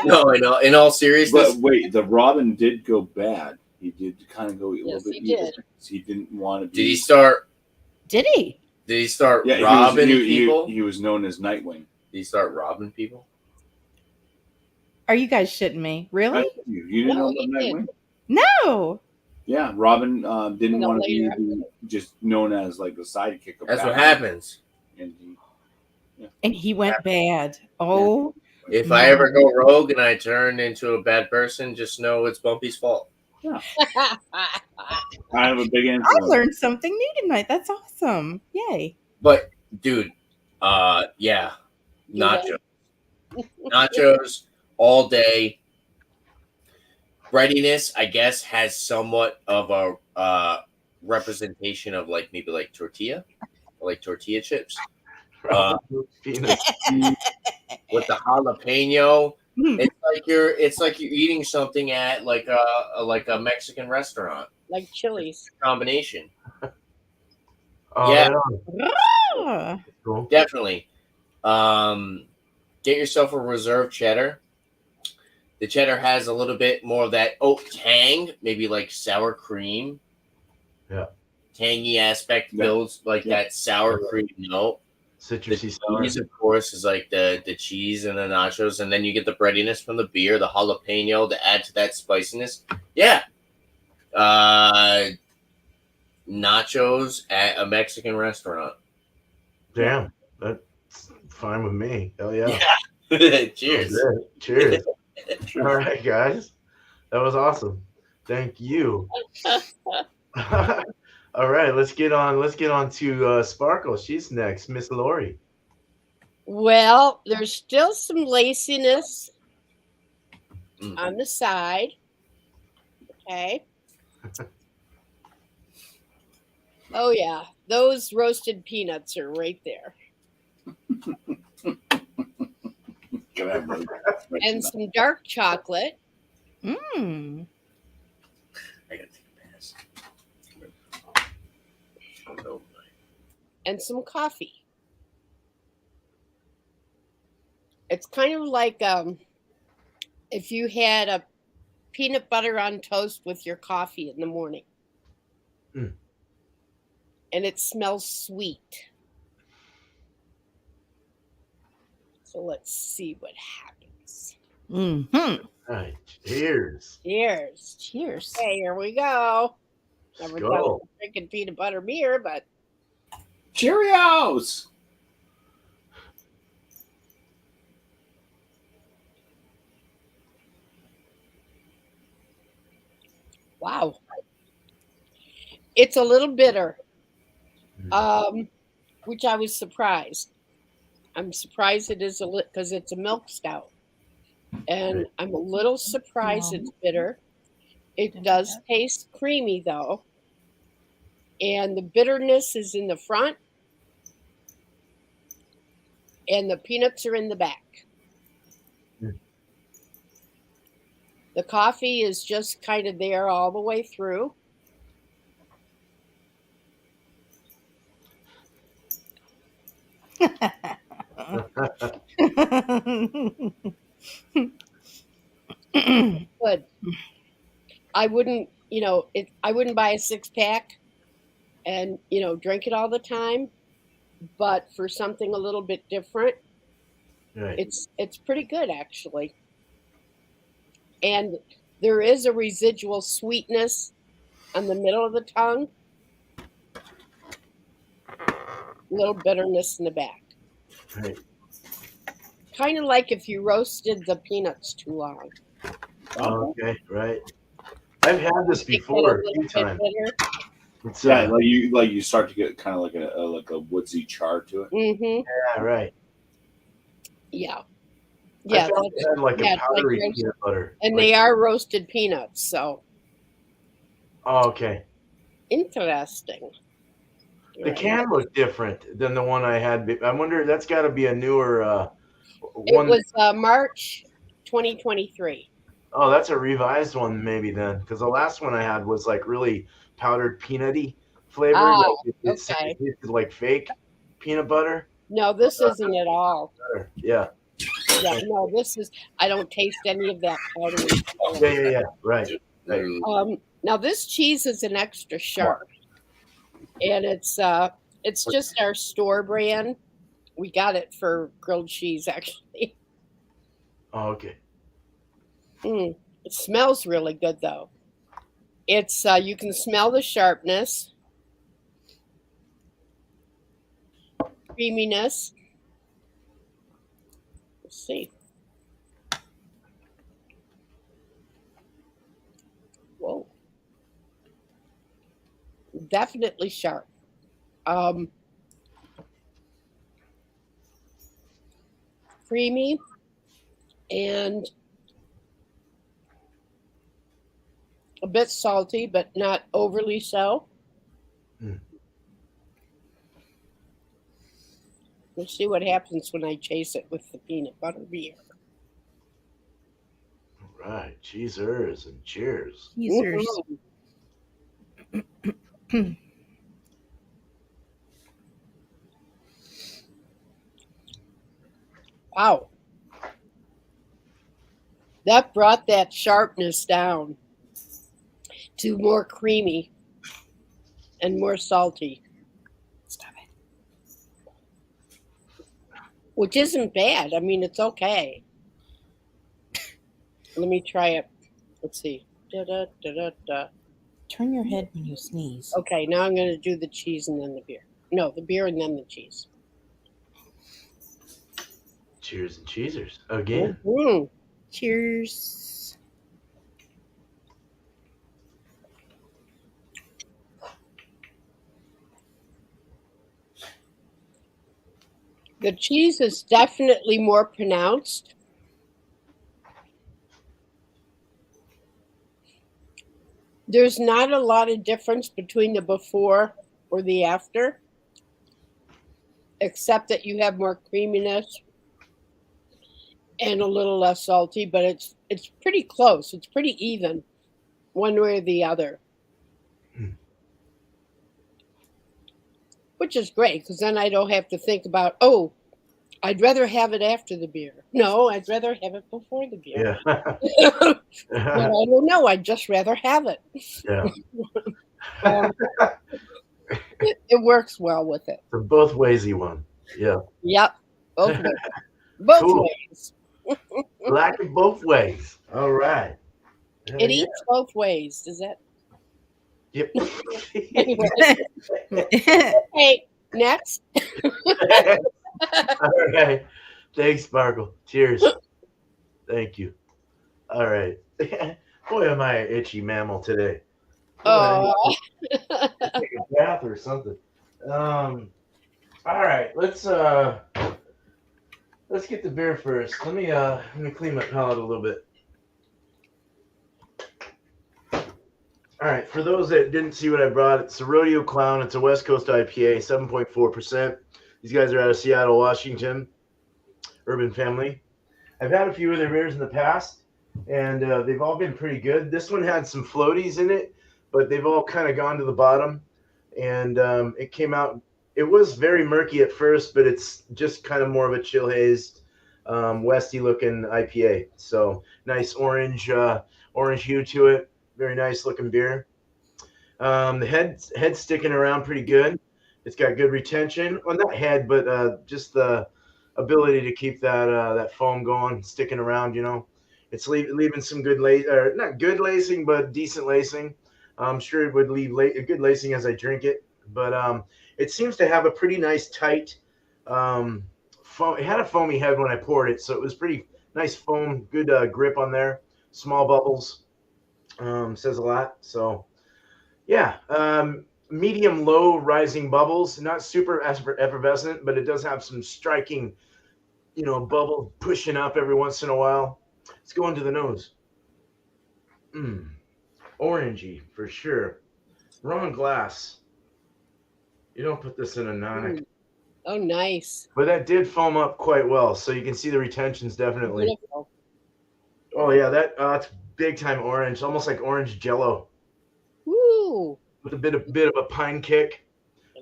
No, in all seriousness. But wait, the Robin did go bad. He did kind of go a little bit evil. Did. He didn't want to be. Did he start? Did he? Did he start Yeah, robbing people? He was known as Nightwing. Did he start robbing people? Are you guys shitting me? Really? You didn't No, know he about did. Nightwing? No. Yeah, Robin didn't In a want to later be just known as like the sidekick of That's what Batman. happens. And And he went bad. Oh. If my. I ever go rogue and I turn into a bad person, just know it's Bumpy's fault. I have a big I influence. learned something new tonight. That's awesome. Yay. But dude, yeah, nachos, nachos all day. Breadiness, I guess, has somewhat of a representation of like maybe like tortilla, like tortilla chips. Peanuts. With the jalapeno, Hmm. it's like you're eating something at like a Mexican restaurant. Like Chili's. Combination. Oh, Yeah. right on. Ah. Cool. Definitely. Get yourself a reserve cheddar. The cheddar has a little bit more of that tang, maybe like sour cream. Yeah. Tangy aspect builds like that sour cream note. Citrusy The cheese, sour. of course, is like the cheese and the nachos, and then you get the breadiness from the beer, the jalapeno to add to that spiciness. Yeah. Nachos at a Mexican restaurant. Damn, that's fine with me. Hell yeah. Cheers. Cheers. All right, guys. That was awesome. Thank you. All right, let's get on to Sparkle. She's next. Miss Lori. Well, there's still some laciness Mm. on the side. Okay. Oh yeah, those roasted peanuts are right there, and some dark chocolate, Mm. I gotta take a pass. Oh, and some coffee. It's kind of like if you had a peanut butter on toast with your coffee in the morning. Mm. And it smells sweet. So let's see what happens. Mm-hmm. All right. Cheers. Cheers. Cheers. Okay, here we go. Let's Never go. thought of drinking peanut butter beer, but Cheerios! wow. It's a little bitter, which I was surprised. I'm surprised it is because it's a milk stout. And I'm a little surprised it's bitter. It does taste creamy, though. And the bitterness is in the front. And the peanuts are in the back. The coffee is just kind of there all the way through. Good. I wouldn't, I wouldn't buy a 6-pack and, drink it all the time. But for something a little bit different, Right. it's pretty good, actually. And there is a residual sweetness on the middle of the tongue. A little bitterness in the back. Right. Kind of like if you roasted the peanuts too long. Okay. Right. I've had this before a few times. It's, Yeah, like you start to get kind of like a woodsy char to it. Mm-hmm. Yeah. Right. Yeah. I Yeah. thought it had like a powdery like peanut butter. and Like- they are roasted peanuts, so Oh, okay. interesting. The can looked different than the one I had. I wonder, that's got to be a newer It one. was March 2023. Oh, that's a revised one maybe then, because the last one I had was like really powdered peanutty flavored. Oh, Like it okay. tasted like fake peanut butter. No, this isn't at all. Yeah. Yeah, no, this is. I don't taste any of that powdery. Yeah. Right. Now this cheese is an extra sharp, and it's just our store brand. We got it for grilled cheese, actually. Oh, okay. It smells really good, though. It's you can smell the sharpness, creaminess. Let's see. Whoa. Definitely sharp. Creamy and a bit salty, but not overly so. Mm. We'll see what happens when I chase it with the peanut butter beer. All right. Cheesers and cheers. Teasers. Wow. That brought that sharpness down to more creamy and more salty, Stop it. which isn't bad. I mean, it's okay. Let me try it. Let's see. Da, da, da, da, da. Turn your head when you sneeze. Okay, now I'm going to do the cheese and then the beer. No, the beer and then the cheese. Cheers and cheesers again. Mhm. Cheers. The cheese is definitely more pronounced. There's not a lot of difference between the before or the after, except that you have more creaminess and a little less salty, but it's pretty close. It's pretty even one way or the other. Which is great, because then I don't have to think about, oh, I'd rather have it after the beer. No, I'd rather have it before the beer. Yeah. But I don't know. I'd just rather have it. Yeah. It works well with it. The both waysy one. Yeah. Yep. Both ways. Both Cool. ways. Like it both ways. All right. It eats both ways. Does that? Yep. Anyway. Hey, next. All right. Thanks, Sparkle. Cheers. Thank you. All right. Boy, am I an itchy mammal today. Boy, I Oh. need to take a bath or something. All right. Let's get the beer first. Let me clean my palate a little bit. All right, for those that didn't see what I brought, it's the Rodeo Clown. It's a West Coast IPA, 7.4%. These guys are out of Seattle, Washington, Urban Family. I've had a few of their beers in the past, and they've all been pretty good. This one had some floaties in it, but they've all kind of gone to the bottom, and it came out. It was very murky at first, but it's just kind of more of a chill-hazed, westy-looking IPA. So nice orange hue to it. Very nice looking beer. The head's sticking around pretty good. It's got good retention. Well, not head, but just the ability to keep that foam going, sticking around. It's leaving some good not good lacing, but decent lacing. I'm sure it would leave good lacing as I drink it. But it seems to have a pretty nice tight foam. It had a foamy head when I poured it, so it was pretty nice foam, good grip on there. Small bubbles. Says a lot. So, yeah, medium low rising bubbles, not super effervescent, but it does have some striking, bubble pushing up every once in a while. Let's go into the nose. Orangey for sure. Wrong glass. You don't put this in a Nonic. Oh, nice. But that did foam up quite well, so you can see the retentions definitely. Beautiful. Oh yeah, that's big time orange, almost like orange Jello, Woo. with a bit of a pine kick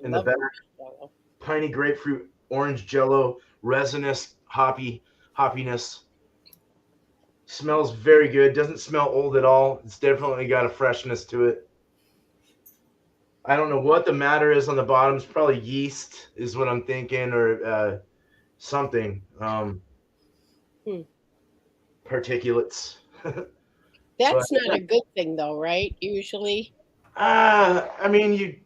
in the back. Jello. Piney grapefruit, orange Jello, resinous hoppiness. Smells very good. Doesn't smell old at all. It's definitely got a freshness to it. I don't know what the matter is on the bottom. It's probably yeast is what I'm thinking, or something. Particulates. That's not a good thing, though, right? Usually. I mean,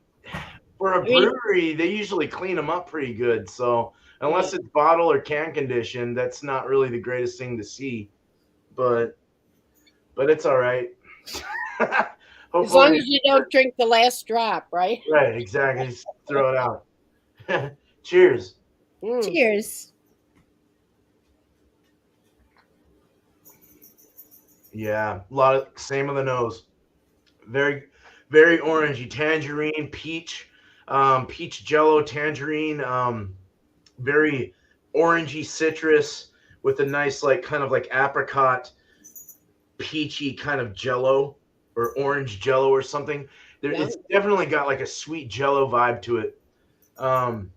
for a I mean, brewery, they usually clean them up pretty good. So unless yeah. it's bottle or can condition, that's not really the greatest thing to see. But it's all right. As long Hopefully, as you don't drink the last drop, right? right, exactly. Just throw it out. Cheers. Mm. Cheers. Yeah, a lot of same on the nose. Very, very orangey, tangerine, peach, peach jello, tangerine. Very orangey citrus with a nice like kind of like apricot, peachy kind of jello or orange jello or something. Yeah. It's definitely got like a sweet jello vibe to it. Um,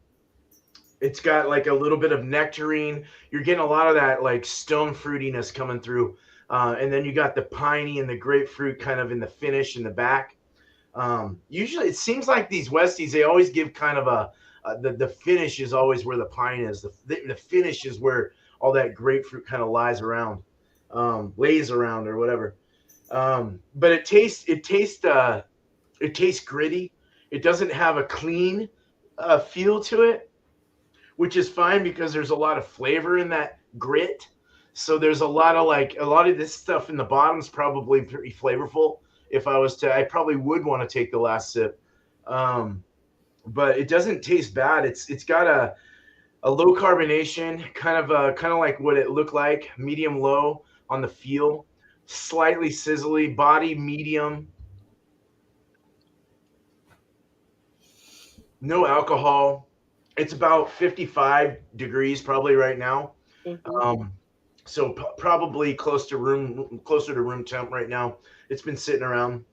it's got like a little bit of nectarine. You're getting a lot of that like stone fruitiness coming through. And then you got the piney and the grapefruit kind of in the finish in the back. Usually, it seems like these Westies, they always give kind of the finish is always where the pine is. The finish is where all that grapefruit kind of lays around or whatever. But it tastes gritty. It doesn't have a clean feel to it, which is fine because there's a lot of flavor in that grit. So there's a lot of this stuff in the bottom is probably pretty flavorful. If I was to, I probably would want to take the last sip. But it doesn't taste bad. It's got a low carbonation, kind of like what it looked like, medium low on the feel, slightly sizzly, body medium. No alcohol. It's about 55 degrees probably right now. Mhm. So probably closer to room temp right now. It's been sitting around.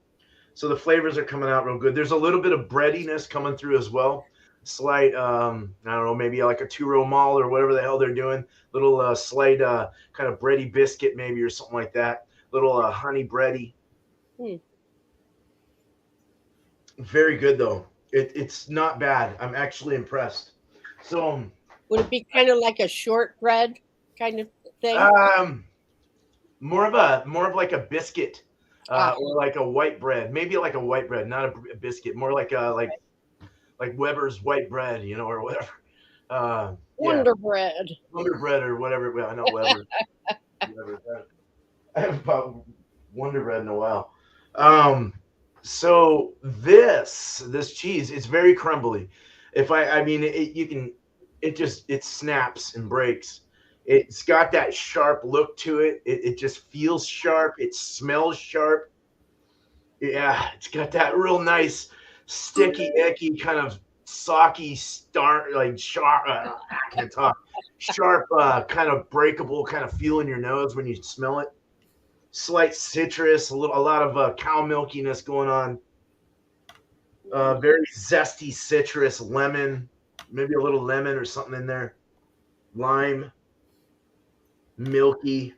So the flavors are coming out real good. There's a little bit of breadiness coming through as well. Slight, I don't know, maybe like a two-row mall or whatever the hell they're doing. Little slight kind of bready biscuit maybe or something like that. Little honey bready. Hmm. Very good though. It's not bad. I'm actually impressed. So Would it be kind of like a shortbread kind of thing? more of like a biscuit, or like a white bread, maybe like a white bread, not a biscuit, more like like Weber's white bread, or whatever. Yeah, Wonder bread. Wonder Bread or whatever. Well, not Weber. Whatever. I haven't bought Wonder Bread in a while. So this cheese, it's very crumbly. I mean, it snaps and breaks. It's got that sharp look to it. It just feels sharp. It smells sharp. Yeah, it's got that real nice, sticky, icky kind of socky start, like sharp. I can't talk. Sharp, kind of breakable kind of feel in your nose when you smell it. Slight citrus, a lot of cow milkiness going on. Very zesty citrus, lemon, maybe a little lemon or something in there. Lime, milky.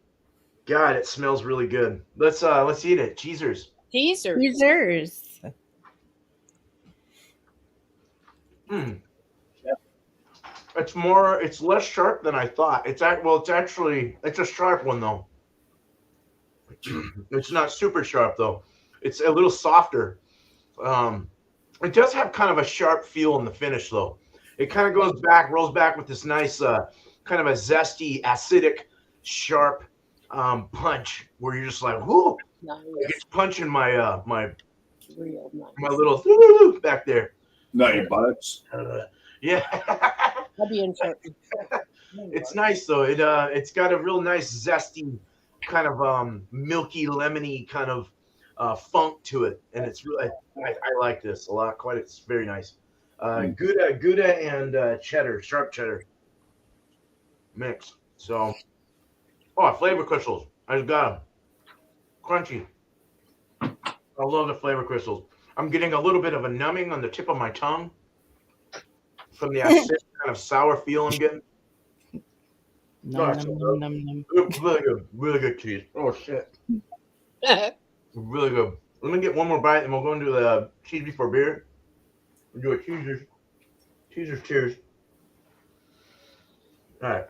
God, it smells really good. Let's eat it. Cheesers. Teaser. Users. It's less sharp than I thought. It's a sharp one though. It's not super sharp though. It's a little softer. It does have kind of a sharp feel in the finish though. It kind of rolls back with this nice kind of a zesty, acidic, sharp punch where you're just like, whoo, Nice. like it's punching my Real nice. my little back there. Nutty buttocks. Yeah. That'd be interesting. It's nice though. It's got a real nice zesty kind of milky lemony kind of funk to it, and it's really I like this a lot. It's very nice. Gouda and cheddar, sharp cheddar mix. So, flavor crystals. I just got them. Crunchy. I love the flavor crystals. I'm getting a little bit of a numbing on the tip of my tongue from the acidic kind of sour feel I'm getting. Num, num, num, num. Really good cheese. Oh shit, really good. Let me get one more bite, and we'll go into the cheese before beer. We'll do a cheesers cheers. All right,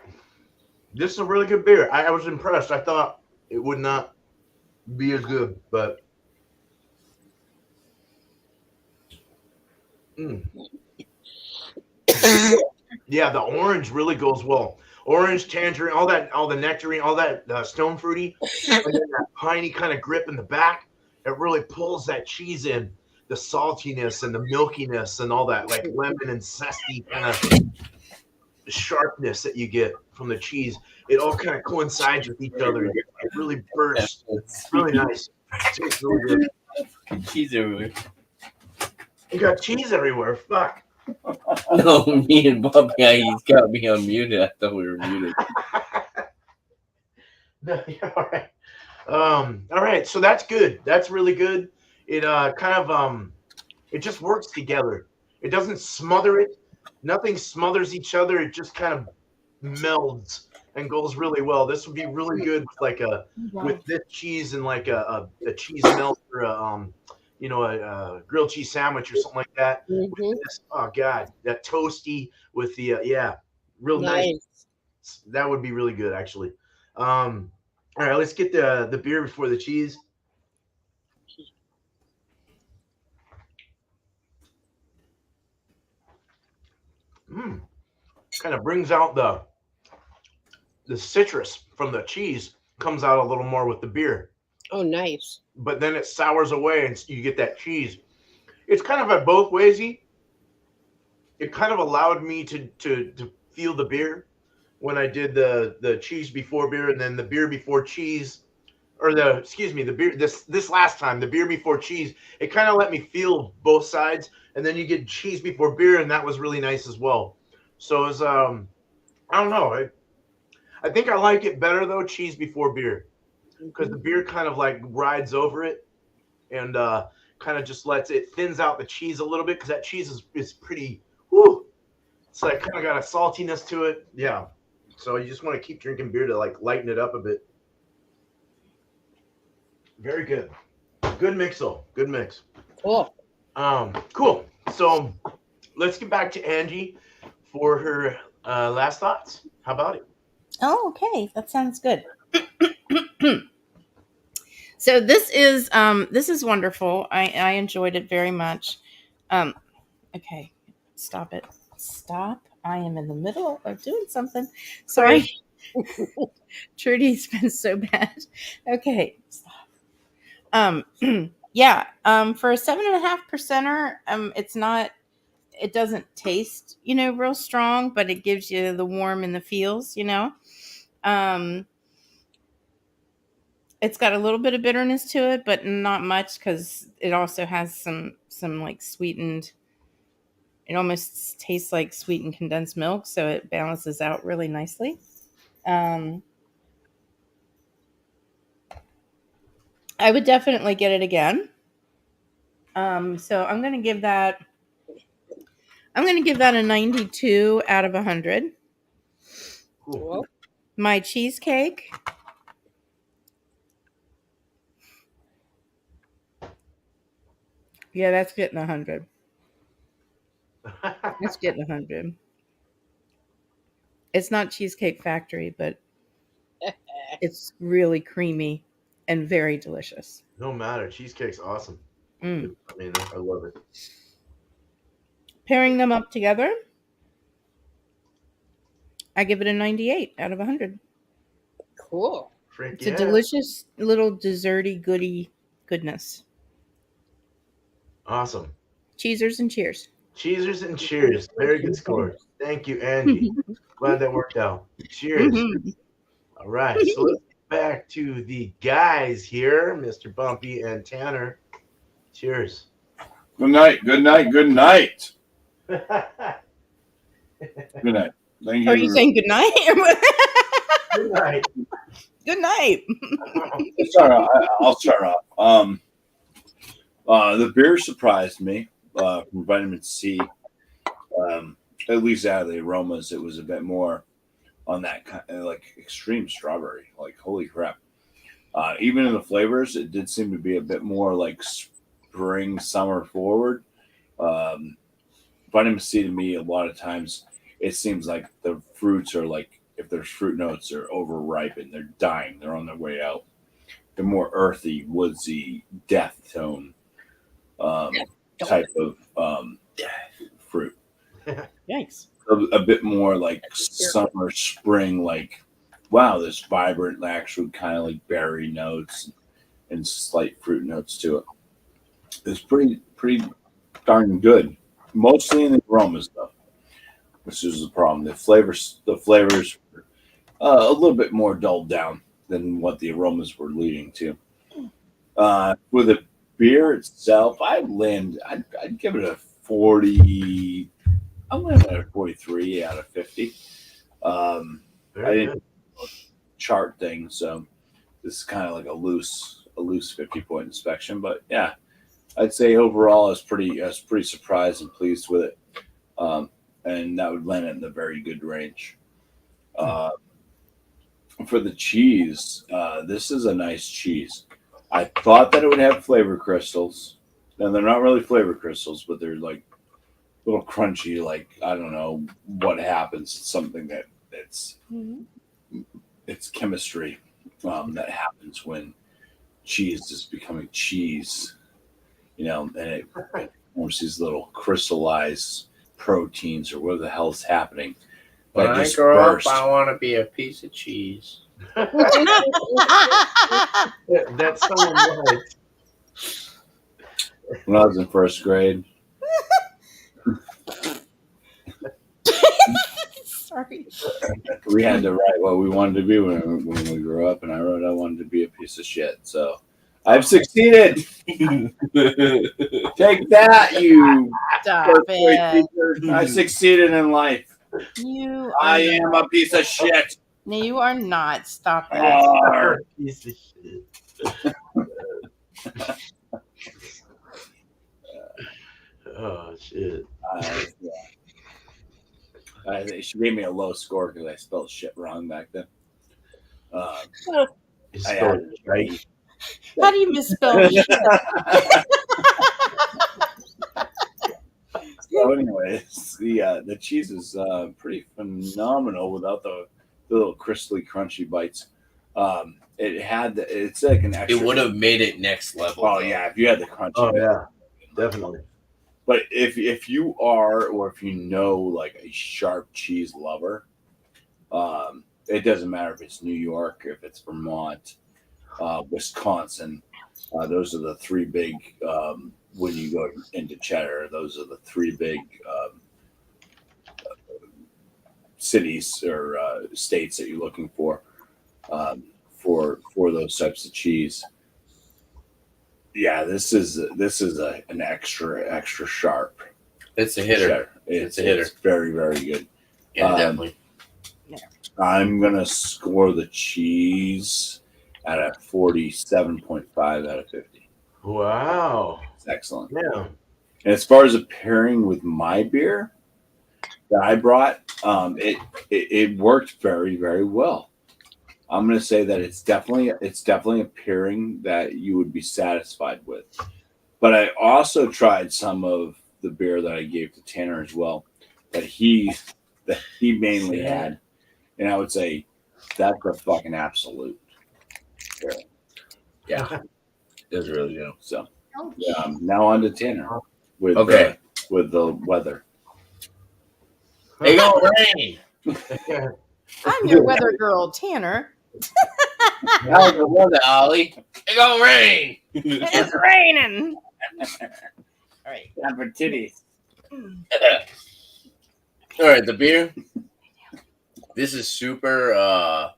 this is a really good beer. I was impressed. I thought it would not be as good, but yeah, the orange really goes well. Orange, tangerine, all the nectarine, all that stone fruity, and then that piney kind of grip in the back. It really pulls that cheese in, the saltiness and the milkiness and all that, like lemon and zesty kind of sharpness that you get from the cheese. It all kind of coincides with each other. It really bursts. It's really nice. It tastes really good. Cheese everywhere. You got cheese everywhere. Fuck. No, me and Bumpy, he's got me unmuted. I thought we were muted. No, yeah, all right. So that's good. That's really good. It it just works together. It doesn't smother it. Nothing smothers each other. It just kind of melds and goes really well. This would be really good with this cheese and like a cheese melt or a grilled cheese sandwich or something like that. With this, oh god, that toasty with the real nice. That would be really good actually. All right, let's get the beer before the cheese. Kind of brings out the citrus from the cheese, comes out a little more with the beer. Oh, nice. But then it sours away and you get that cheese. It's kind of at both waysy. It kind of allowed me to feel the beer when I did the cheese before beer and then the beer before cheese, or the beer this last time, the beer before cheese. It kind of let me feel both sides, and then you get cheese before beer, and that was really nice as well. So it's I don't know. I think I like it better though, cheese before beer, because the beer kind of like rides over it and kind of just lets it thins out the cheese a little bit, because that cheese is pretty. Whoo! It's like kind of got a saltiness to it. Yeah. So you just want to keep drinking beer to like lighten it up a bit. Very good. Good mix-o. Good mix. Cool. Cool. So let's get back to Angie for her last thoughts. How about it? Oh, okay. That sounds good. So this is wonderful. I enjoyed it very much. Okay, stop it. Stop. I am in the middle of doing something. Sorry. Trudy's been so bad. Okay, stop. Yeah. For a 7.5%er, it doesn't taste, real strong, but it gives you the warm and the feels, It's got a little bit of bitterness to it, but not much, because it also has some like sweetened. It almost tastes like sweetened condensed milk, so it balances out really nicely. I would definitely get it again. So I'm going to give that a 92 out of 100. Cool. My cheesecake. Yeah, that's getting 100. That's getting 100. It's not Cheesecake Factory, but it's really creamy and very delicious. No matter. Cheesecake's awesome. I mean, I love it. Pairing them up together, I give it a 98 out of 100. Cool. It's a delicious little desserty goodness. Awesome. Cheesers and cheers. Cheesers and cheers. Very good score. Thank you, Angie. Glad that worked out. Cheers. Mm-hmm. All right. So let's get back to the guys here, Mr. Bumpy and Tanner. Cheers. Good night. Good night. Good night. Good night. Thank you. Are you saying good night? Good night. Good night. I'll start off. The beer surprised me from vitamin C. At least out of the aromas, it was a bit more on that kind of like extreme strawberry. Like, holy crap. Even in the flavors, it did seem to be a bit more like spring, summer forward. Vitamin C to me, a lot of times, it seems like the fruits are like, if there's fruit notes, are overripened. They're dying. They're on their way out. the more earthy, woodsy, death tone type of fruit. Yikes. A bit more like summer, spring, like, wow, this vibrant, actual kind of like berry notes and slight fruit notes to it. It's pretty darn good. Mostly in the aromas though, which is the problem. The flavors a little bit more dulled down than what the aromas were leading to. With the beer itself, I'd give it a 40. I'm landing at a 43 out of 50. I Very didn't good. chart thing, so this is kind of like a loose 50-point inspection. But yeah, I'd say overall I was pretty surprised and pleased with it, and that would land it in the very good range. For the cheese, this is a nice cheese. I thought that it would have flavor crystals, and they're not really flavor crystals, but they're like little crunchy, like I don't know what happens. It's something that's it's chemistry that happens when cheese is becoming cheese, and it forms these little crystallized proteins or whatever the hell's happening. When I grow up, I want to be a piece of cheese. That's someone right. When I was in first grade, Sorry. we had to write what we wanted to be when we grew up, and I wrote I wanted to be a piece of shit. So I've succeeded. Take that, you Stop first grade it. teacher. I succeeded in life. I am a piece of shit. No, you are not. Stop it. Arr. Piece of shit. Oh shit. She gave me a low score because I spelled shit wrong back then. It's I so added it right. How do you misspell shit? So, anyways, the cheese is pretty phenomenal without the little crystally crunchy bites. It's like an extra. It would have made it next level. Oh though. yeah, if you had the crunchy. Oh bit. yeah, definitely. But if you are, or if you know, like a sharp cheese lover, it doesn't matter if it's New York, if it's Vermont, Wisconsin. Those are the three big. When you go into cheddar, those are the three big cities or states that you're looking for those types of cheese. Yeah, this is an extra sharp. It's a hitter. Cheddar. It's a hitter. It's very, very good. Yeah, definitely. I'm gonna score the cheese at a 47.5 out of 50. Wow. It's excellent. Yeah. And as far as a pairing with my beer that I brought, it worked very, very well. I'm going to say that it's definitely a pairing that you would be satisfied with. But I also tried some of the beer that I gave to Tanner as well that he mainly had, and I would say that's a fucking absolute beer. Yeah, it's really good. So now on to Tanner with the weather. It gonna rain. I'm your weather girl, Tanner. How's the weather, Ollie? It gonna rain. It's raining. All right. Time for titties. All right, the beer. This is super.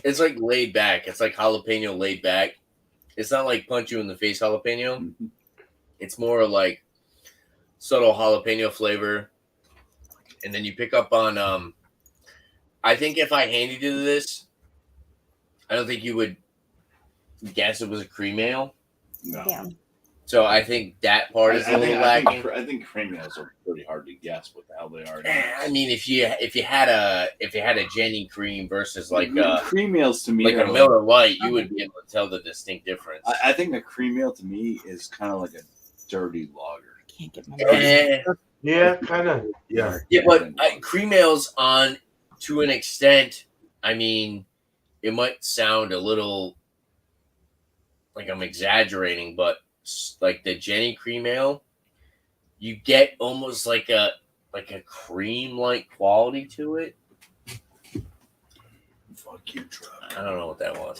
It's like laid back. It's like jalapeno laid back. It's not like punch you in the face jalapeno. Mm-hmm. It's more like subtle jalapeno flavor, and then you pick up on. I think if I handed you this, I don't think you would guess it was a cream ale. No. Damn. So I think that part is a little lacking. I think cream ales are pretty hard to guess what the hell they are. I mean, if you had a Jenny cream versus like cream ales to me, like a Miller Lite, you would be able to tell the distinct difference. I think a cream ale to me is kind of like a dirty lager. Can't get my Yeah, kind of. Yeah. Yeah, but cream ales to an extent, I mean, it might sound a little like I'm exaggerating, but like the Jenny cream ale, you get almost like a cream like quality to it. Fuck you, Trump. I don't know what that was.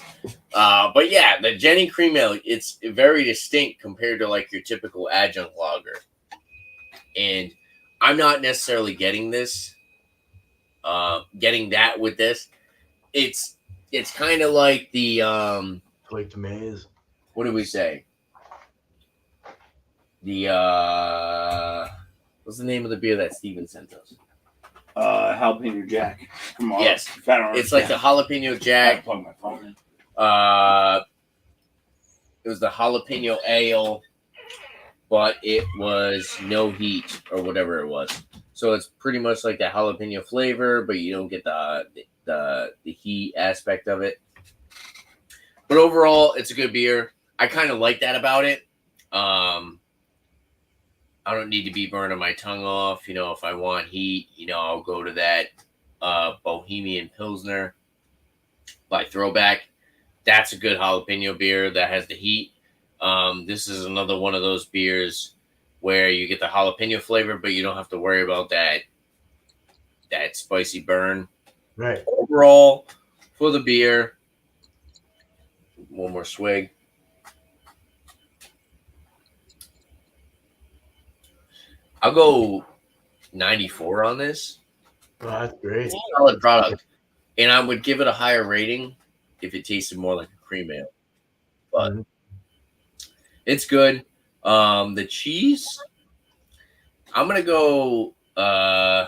But yeah, the Jenny cream ale, it's very distinct compared to like your typical adjunct lager. And I'm not necessarily getting this, getting that with this. It's kind of like the Flake to maize. what do we say? The what's the name of the beer that Steven sent us? Jalapeno Jack. Come on. Yes, it's like the jalapeno Jack. Plug my phone in. It was the jalapeno ale, but it was no heat or whatever it was. So it's pretty much like the jalapeno flavor, but you don't get the heat aspect of it. But overall, it's a good beer. I kind of like that about it. I don't need to be burning my tongue off. If I want heat, I'll go to that Bohemian Pilsner by Throwback. That's a good jalapeno beer that has the heat. This is another one of those beers where you get the jalapeno flavor, but you don't have to worry about that spicy burn. Right. Overall, for the beer, one more swig. I'll go 94 on this. Oh, that's great. Solid product. And I would give it a higher rating if it tasted more like a cream ale. But it's good. The cheese, I'm going to go, I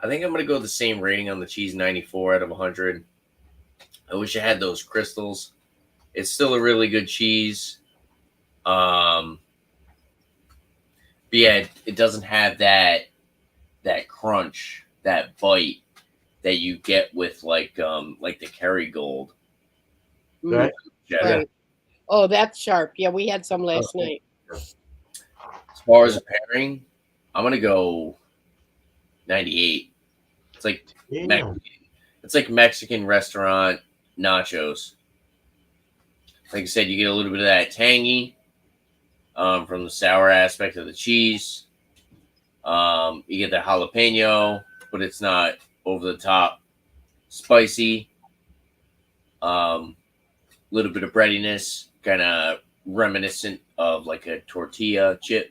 think I'm going to go the same rating on the cheese, 94 out of 100. I wish I had those crystals. It's still a really good cheese. But yeah, it doesn't have that crunch, that bite that you get with like the Kerrygold. Right. Yeah. Right. Oh, that's sharp. Yeah, we had some last night. As far as a pairing, I'm gonna go 98. It's like Mexican restaurant nachos. Like I said, you get a little bit of that tangy. From the sour aspect of the cheese. You get the jalapeno, but it's not over the top spicy. Little bit of breadiness, kind of reminiscent of like a tortilla chip.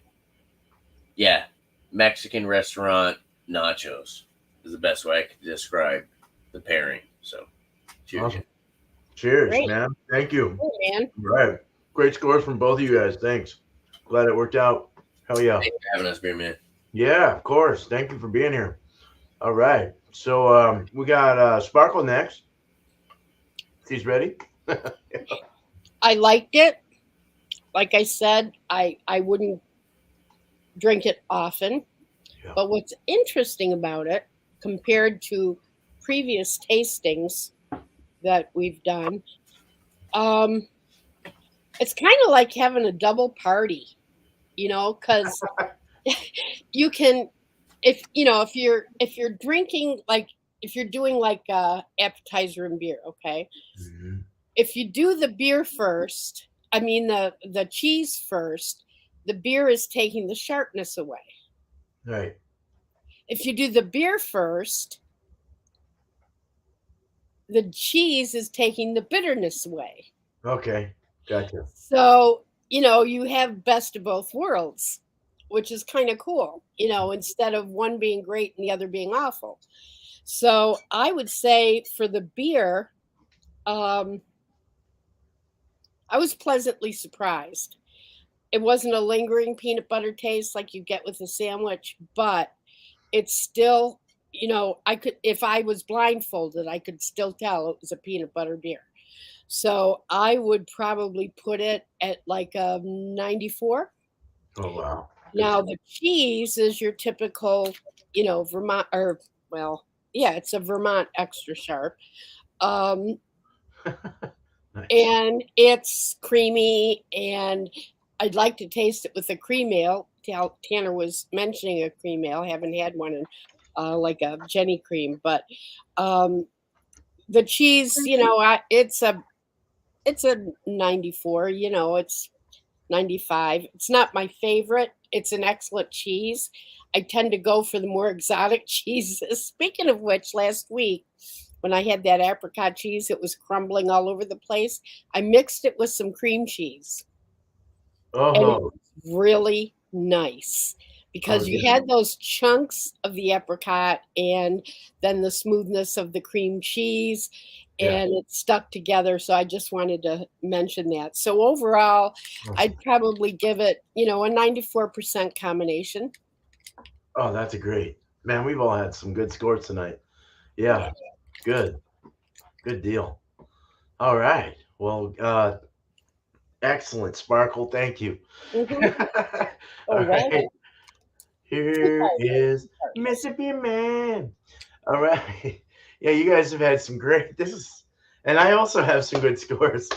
Yeah, Mexican restaurant nachos is the best way I could describe the pairing. So, cheers. Awesome. Cheers, Great. man. Thank you. Oh, man. Right. Great scores from both of you guys. Thanks. Glad it worked out. Hell yeah. Thanks for having us, beer man. Yeah, of course. Thank you for being here. All right. So we got Sparkle next. He's ready. I liked it. Like I said, I wouldn't drink it often. Yeah. But what's interesting about it, compared to previous tastings that we've done, it's kind of like having a double party, because you can, if you're drinking, like if you're doing like appetizer and beer, okay. Mm-hmm. If you do the beer first, the cheese first, the beer is taking the sharpness away. Right. If you do the beer first, the cheese is taking the bitterness away. Okay. Gotcha. So, you have best of both worlds, which is kind of cool, instead of one being great and the other being awful. So I would say for the beer, I was pleasantly surprised. It wasn't a lingering peanut butter taste like you get with a sandwich, but it's still, I could, if I was blindfolded, I could still tell it was a peanut butter beer. So I would probably put it at like a 94. Oh, wow. Now the cheese is your typical, Vermont, it's a Vermont extra sharp. Nice. And it's creamy, and I'd like to taste it with a cream ale. Tanner was mentioning a cream ale. I haven't had one in like a Jenny cream, but the cheese, It's a 94. It's 95. It's not my favorite. It's an excellent cheese. I tend to go for the more exotic cheeses. Speaking of which, last week when I had that apricot cheese, it was crumbling all over the place. I mixed it with some cream cheese, and it Oh, was really nice oh, because you yeah. had those chunks of the apricot and then the smoothness of the cream cheese, Yeah. and it stuck together. So I just wanted to mention that. So overall, I'd probably give it, a 94% combination. Oh, that's a great man. We've all had some good scores tonight. Yeah. Yeah, good, good deal. All right. Well, excellent, Sparkle. Thank you. Hmm. Oh, All well. right. Here is Mississippi Man. All right. Yeah, you guys have had some great. And I also have some good scores.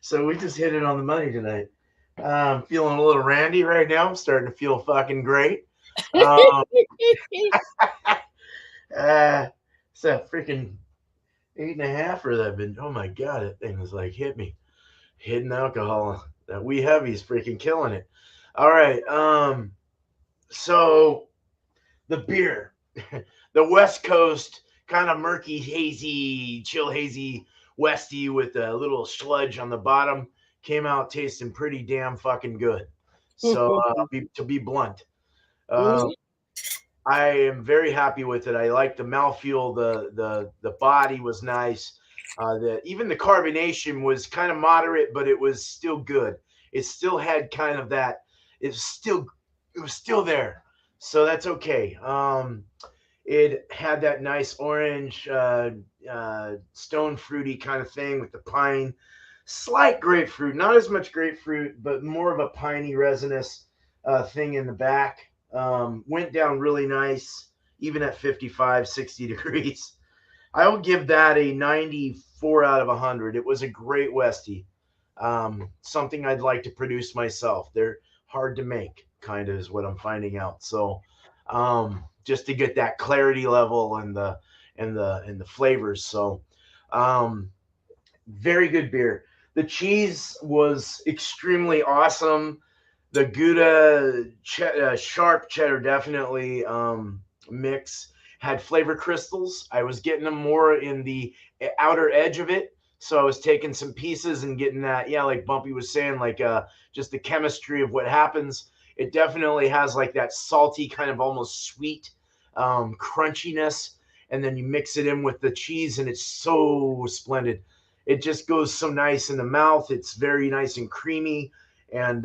So we just hit it on the money tonight. I'm feeling a little randy right now. I'm starting to feel fucking great. Um, it's that freaking 8.5 or that been. Oh my god, that thing was like hit me. Hidden alcohol. That wee heavy's freaking killing it. All right. So the beer, the West Coast kind of murky, hazy, chill, hazy, westy with a little sludge on the bottom came out tasting pretty damn fucking good. So to be blunt, um, I am very happy with it. I like the mouthfeel. The body was nice. Even the carbonation was kind of moderate, but it was still good. It still had kind of that. It was still there. So that's okay. It had that nice orange, stone fruity kind of thing with the pine, slight grapefruit, not as much grapefruit, but more of a piney resinous thing in the back. Went down really nice, even at 55, 60 degrees. I will give that a 94 out of 100. It was a great Westie. Something I'd like to produce myself. They're hard to make, kind of is what I'm finding out. So, just to get that clarity level and the flavors. So, um, very good beer. The cheese was extremely awesome. The Gouda sharp cheddar definitely mix had flavor crystals. I was getting them more in the outer edge of it. So I was taking some pieces and getting that, yeah, like Bumpy was saying, like just the chemistry of what happens. It definitely has like that salty, kind of almost sweet crunchiness. And then you mix it in with the cheese, and it's so splendid. It just goes so nice in the mouth. It's very nice and creamy and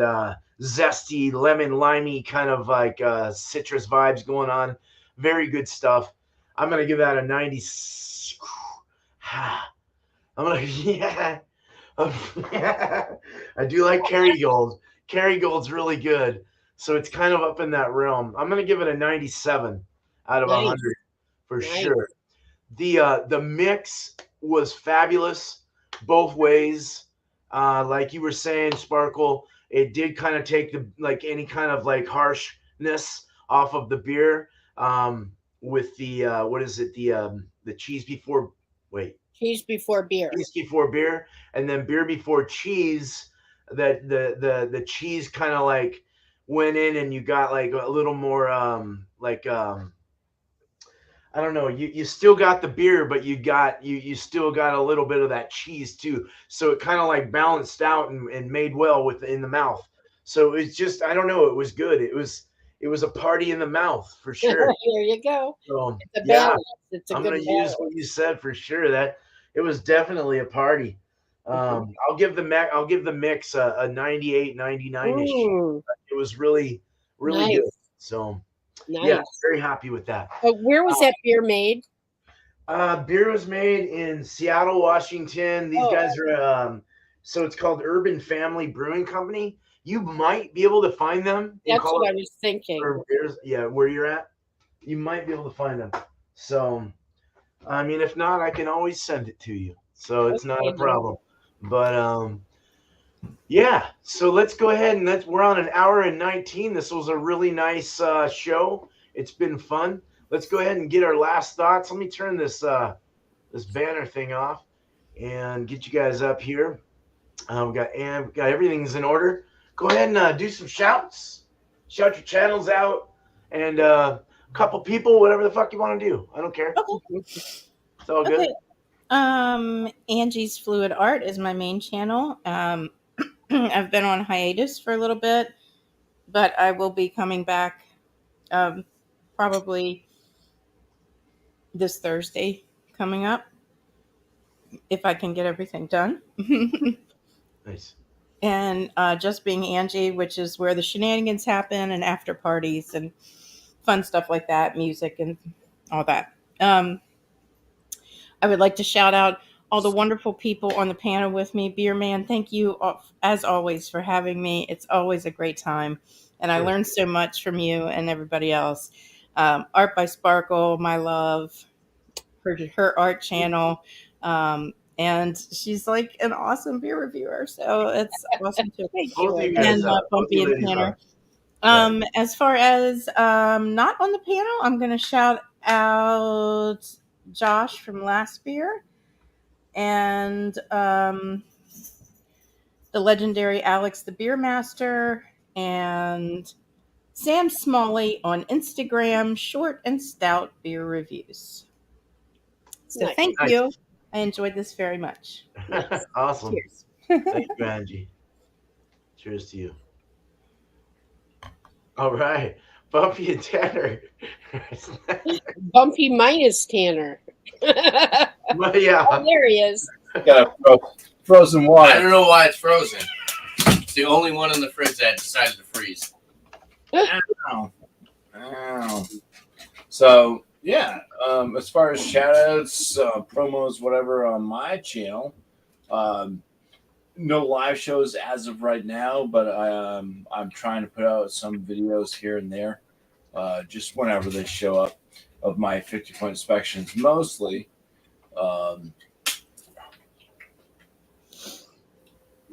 zesty, lemon, limey, kind of like citrus vibes going on. Very good stuff. I'm gonna give that a 90. I'm gonna yeah. I do like Kerrygold. Kerrygold's really good, so it's kind of up in that realm. I'm gonna give it a 97 out of Nice. 100 for Nice. sure. The mix was fabulous both ways. Like you were saying, Sparkle, it did kind of take the like any kind of like harshness off of the beer. With the what is it? The cheese before wait Cheese before beer. cheese before beer, and then beer before cheese. That the cheese kind of like went in, and you got like a little more I don't know. You still got the beer, but you still got a little bit of that cheese too. So it kind of like balanced out and made well with in the mouth. So it's just I don't know. It was good. It was a party in the mouth for sure. There you go. So It's a yeah, balance. It's a I'm good gonna use balance. what you said for sure. That it was definitely a party. I'll give the mix a 98, 99 ish. Mm, It was really really good. nice. So yeah, Nice. very happy with that. But where was that beer made? Beer was made in Seattle, Washington. These Oh, guys are so it's called Urban Family Brewing Company. You might be able to find them in that's what Colorado I was thinking. or beers. Yeah, where you're at, you might be able to find them. So, I mean, if not, I can always send it to you. So it's not a Okay. problem. But yeah. So let's go ahead and we're on an hour and 19. This was a really nice show. It's been fun. Let's go ahead and get our last thoughts. Let me turn this banner thing off and get you guys up here. Got everything's in order. Go ahead and do some shouts. Shout your channels out, and a couple people, whatever the fuck you want to do. I don't care. Okay. It's all good. Okay. Angie's Fluid Art is my main channel. I've been on hiatus for a little bit, but I will be coming back probably this Thursday coming up if I can get everything done. Nice. And Just Being Angie, which is where the shenanigans happen and after parties and fun stuff like that, music and all that. I would like to shout out all the wonderful people on the panel with me. Beer Man, thank you as always for having me. It's always a great time. And I learned so much from you and everybody else. Art by Sparkle, my love, her art channel. And she's like an awesome beer reviewer. So it's awesome too. Both of you guys And are. Both Bumpy you and ladies Tanner. are. As far as not on the panel, I'm going to shout out Josh from Last Beer and the legendary Alex the Beer Master and Sam Smalley on Instagram, Short and Stout Beer Reviews. So Nice. thank you. I enjoyed this very much. Awesome. Cheers. Thank you, Angie. Cheers to you. All right. Bumpy and Tanner. Bumpy minus Tanner. Well, yeah. Oh, there he is. Got a frozen I water. don't know why it's frozen. It's the only one in the fridge that decided to freeze. Ow. Ow. So yeah, as far as shoutouts, promos, whatever on my channel, no live shows as of right now, but I'm trying to put out some videos here and there, just whenever they show up, of my 50-point inspections, mostly. You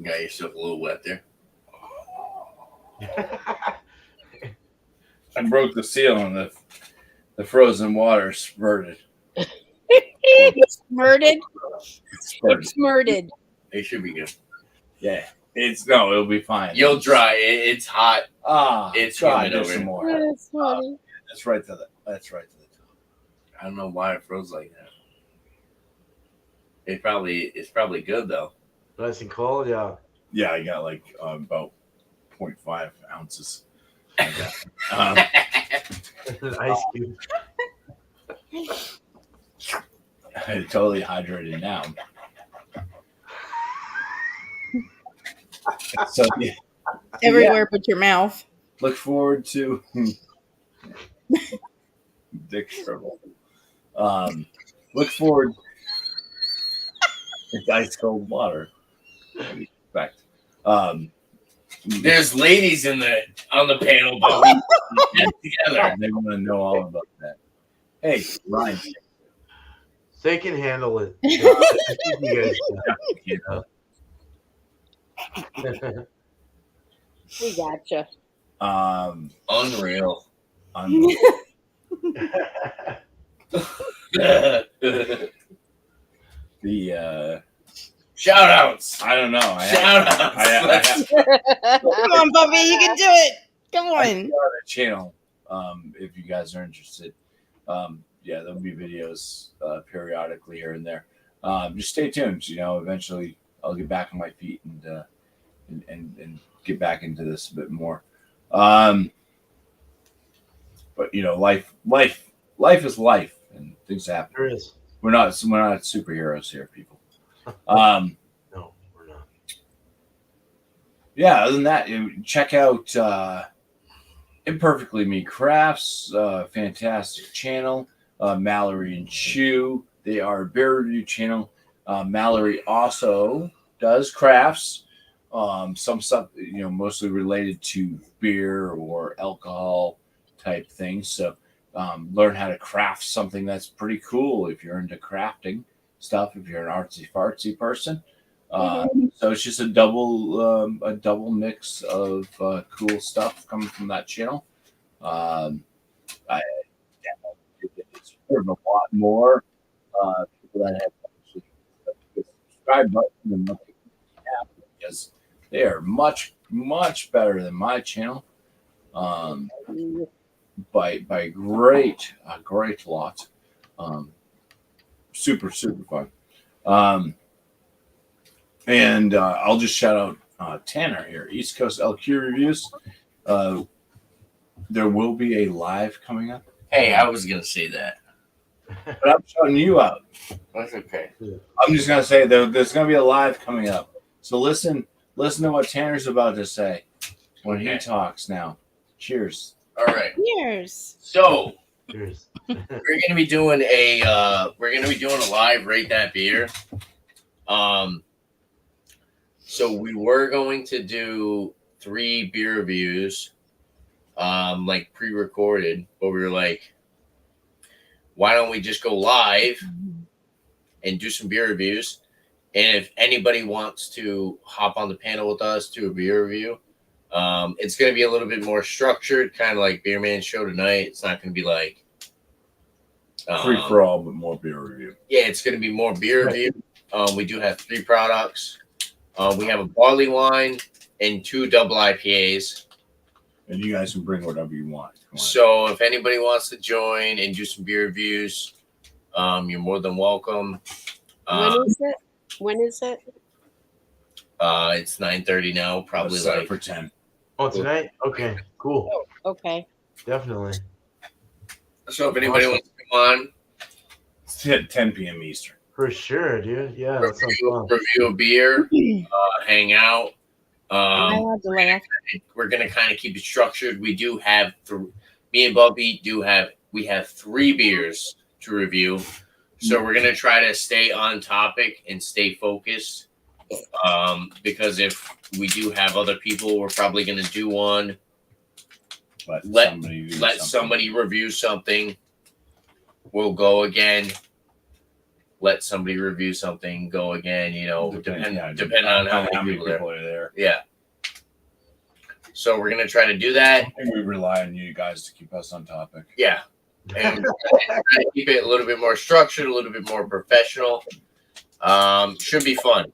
got yourself a little wet there. I broke the seal and the frozen water spurted. Smurted. Spurted. It's smurted. They should be good. Yeah, it'll be fine. You'll dry. It's hot. It's humid humid over some here. more. That's funny. That's right to the top. I don't know why it froze like that. It's probably good though. Nice and cold, yeah. Yeah, I got like about 0.5 ounces. Like that. Ice cube. I'm totally hydrated now. So yeah, Everywhere but your mouth. look forward to Dick Shrivel. Look forward to ice cold water. Fact. There's ladies on the panel, but we get together. They want to know all about that. Hey, Ryan. They can handle it. I think you guys can. We gotcha. Unreal. The Shout outs. I don't know. Shout outs. Come on, Bumpy, you can do it. Come I on. got a channel. If you guys are interested, yeah, there'll be videos periodically here and there. Just stay tuned. Eventually I'll get back on my feet and get back into this a bit more. But life is life, and things happen. There is. We're not superheroes here, people. No, we're not. Yeah, other than that, check out Imperfectly Me Crafts, fantastic channel. Mallory and Chew, they are a beer review channel. Mallory also does crafts, some stuff, mostly related to beer or alcohol type things. So learn how to craft something that's pretty cool if you're into crafting stuff, if you're an artsy fartsy person. So it's just a double mix of cool stuff coming from that channel. It's sort of a lot more people that have actually the subscribe button and nothing. because they are much, much better than my channel. By great lot. Super fun. And I'll just shout out Tanner here, East Coast LQ Reviews. There will be a live coming up. Hey, I was gonna say that. But I'm shouting you out. That's okay. I'm just gonna say there's gonna be a live coming up. So listen to what Tanner's about to say when he talks now. Cheers. All right. Cheers. So Cheers. we're gonna be doing a live rate that beer. So we were going to do 3 beer reviews, like pre-recorded, but we were like, why don't we just go live and do some beer reviews? And if anybody wants to hop on the panel with us, do a beer review. It's going to be a little bit more structured, kind of like Beer Man Show tonight. It's not going to be like Free for all, but more beer review. Yeah, it's going to be more beer review. We do have 3 products. We have a barley wine and 2 double IPAs. And you guys can bring whatever you want. So if anybody wants to join and do some beer reviews, you're more than welcome. When is it? It's 9:30 now, probably like for 10. Oh, tonight? Okay, cool. Okay. Definitely. So if anybody wants to come on, It's at 10 p.m. Eastern. For sure, dude. Yeah, that sounds fun. review a beer, hang out. Am I allowed to laugh? We're gonna kind of keep it structured. We do have me and Bumpy we have 3 beers to review, so we're gonna try to stay on topic and stay focused. Because if we do have other people, we're probably gonna do one. Let somebody review something. We'll go again. Let somebody review something. Go again. You know, depend on how many people are there. Yeah. So we're gonna try to do that. And we rely on you guys to keep us on topic. Yeah, and try to keep it a little bit more structured, a little bit more professional. Should be fun.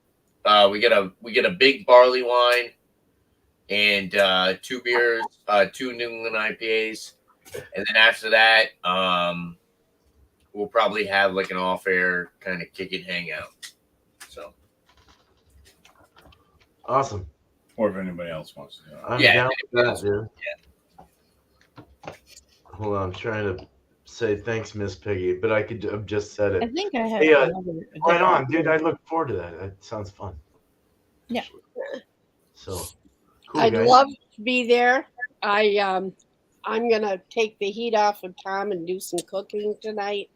We get a big barley wine and 2 beers, 2 New England IPAs, and then after that, we'll probably have like an off-air kind of kick and hang out. So Awesome. Or if anybody else wants to. I'm down with that, dude. Yeah. Hold on, I'm trying to say thanks, Miss Piggy, but I could have just said I it. think I have. Hey, right right on, dude. I look forward to that. That sounds fun. Yeah. So cool, I'd guys. love to be there. I'm gonna take the heat off of Tom and do some cooking tonight.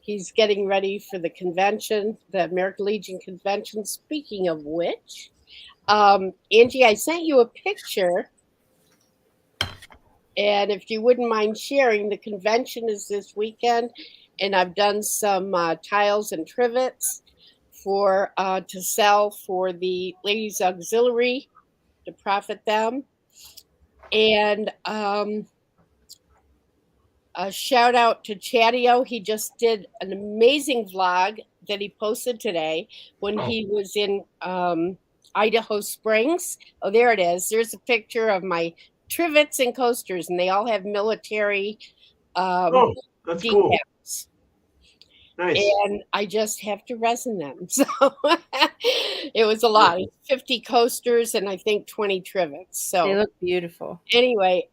He's getting ready for the convention, the American Legion convention. Speaking of which, Angie, I sent you a picture, and if you wouldn't mind sharing, the convention is this weekend, and I've done some tiles and trivets for to sell for the Ladies Auxiliary to profit them. And a shout out to Chadeo. He just did an amazing vlog that he posted today when he was in Idaho Springs. Oh, there it is. There's a picture of my trivets and coasters, and they all have military That's decals. cool. Nice. And I just have to resin them. So it was a lot. 50 coasters and I think 20 trivets. So They look beautiful. anyway,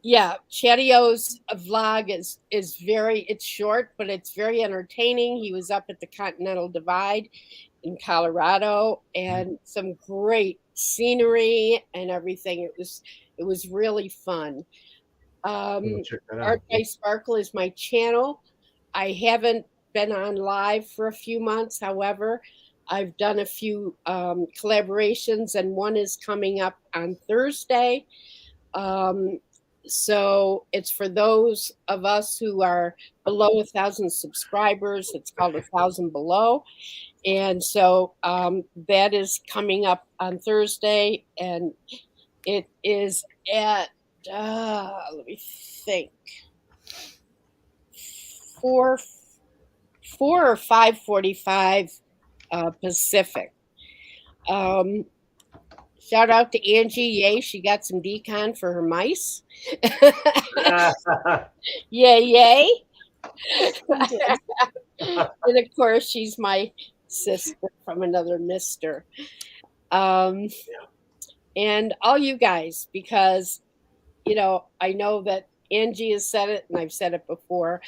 yeah, Chadeo's vlog is it's short, but it's very entertaining. He was up at the Continental Divide in Colorado and some great scenery and everything. It was really fun. Check that out. Art by Sparkle is my channel. I haven't been on live for a few months. However, I've done a few collaborations, and one is coming up on Thursday. So it's for those of us who are below 1,000 subscribers. It's called 1,000 Below. And so that is coming up on Thursday, and it is at, let me think, 4 or 5:45 Pacific. Shout out to Angie. Yay, she got some decon for her mice. Yay, yay. And of course, she's my sister from another mister. And all you guys, because, I know that Angie has said it and I've said it before,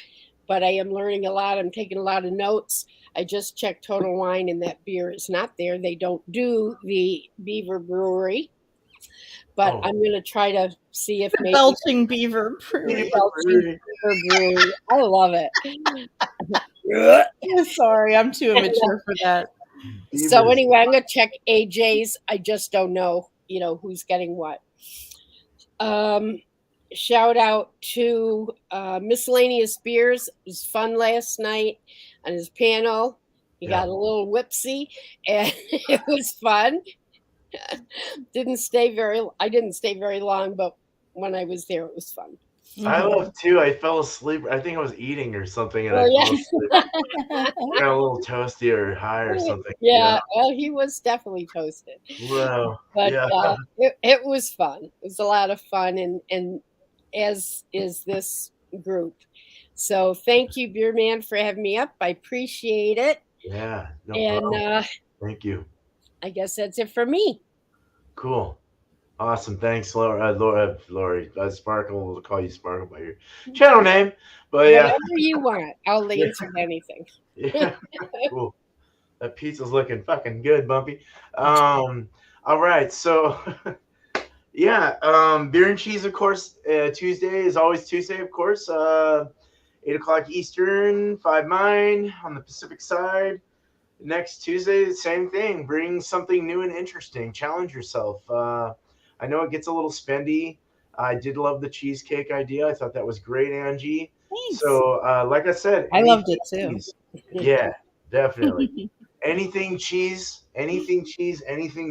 but I am learning a lot. I'm taking a lot of notes. I just checked Total Wine and that beer is not there. They don't do the Beaver Brewery. But I'm going to try to see if maybe Belching Beaver Brewery. Belching Beaver Brewery. I love it. Sorry, I'm too immature for that. So anyway, I'm going to check AJ's. I just don't know, who's getting what. Shout out to Miscellaneous Beers. It was fun last night on his panel. He got a little whipsy, and it was fun. I didn't stay very long, but when I was there, it was fun. I love too. I fell asleep. I think I was eating or something, and I fell asleep. Got a little toasty or high or something. Yeah, well, he was definitely toasted. Wow. But it was fun. It was a lot of fun, and as is this group. So thank you, Beer Man, for having me up. I appreciate it. Yeah. No problem. Thank you. I guess that's it for me. Cool. Awesome. Thanks, Lori. Sparkle. We'll call you Sparkle by your channel name. But whatever you want. I'll answer anything. Yeah. Cool. That pizza's looking fucking good, Bumpy. All right. So beer and cheese, of course. Tuesday is always Tuesday, of course. 8:00 Eastern, 5 mine on the Pacific side. Next Tuesday, same thing. Bring something new and interesting. Challenge yourself. I know it gets a little spendy. I did love the cheesecake idea. I thought that was great, Angie. Thanks. So, like I said, I loved it too. Yeah, definitely. Anything cheese, anything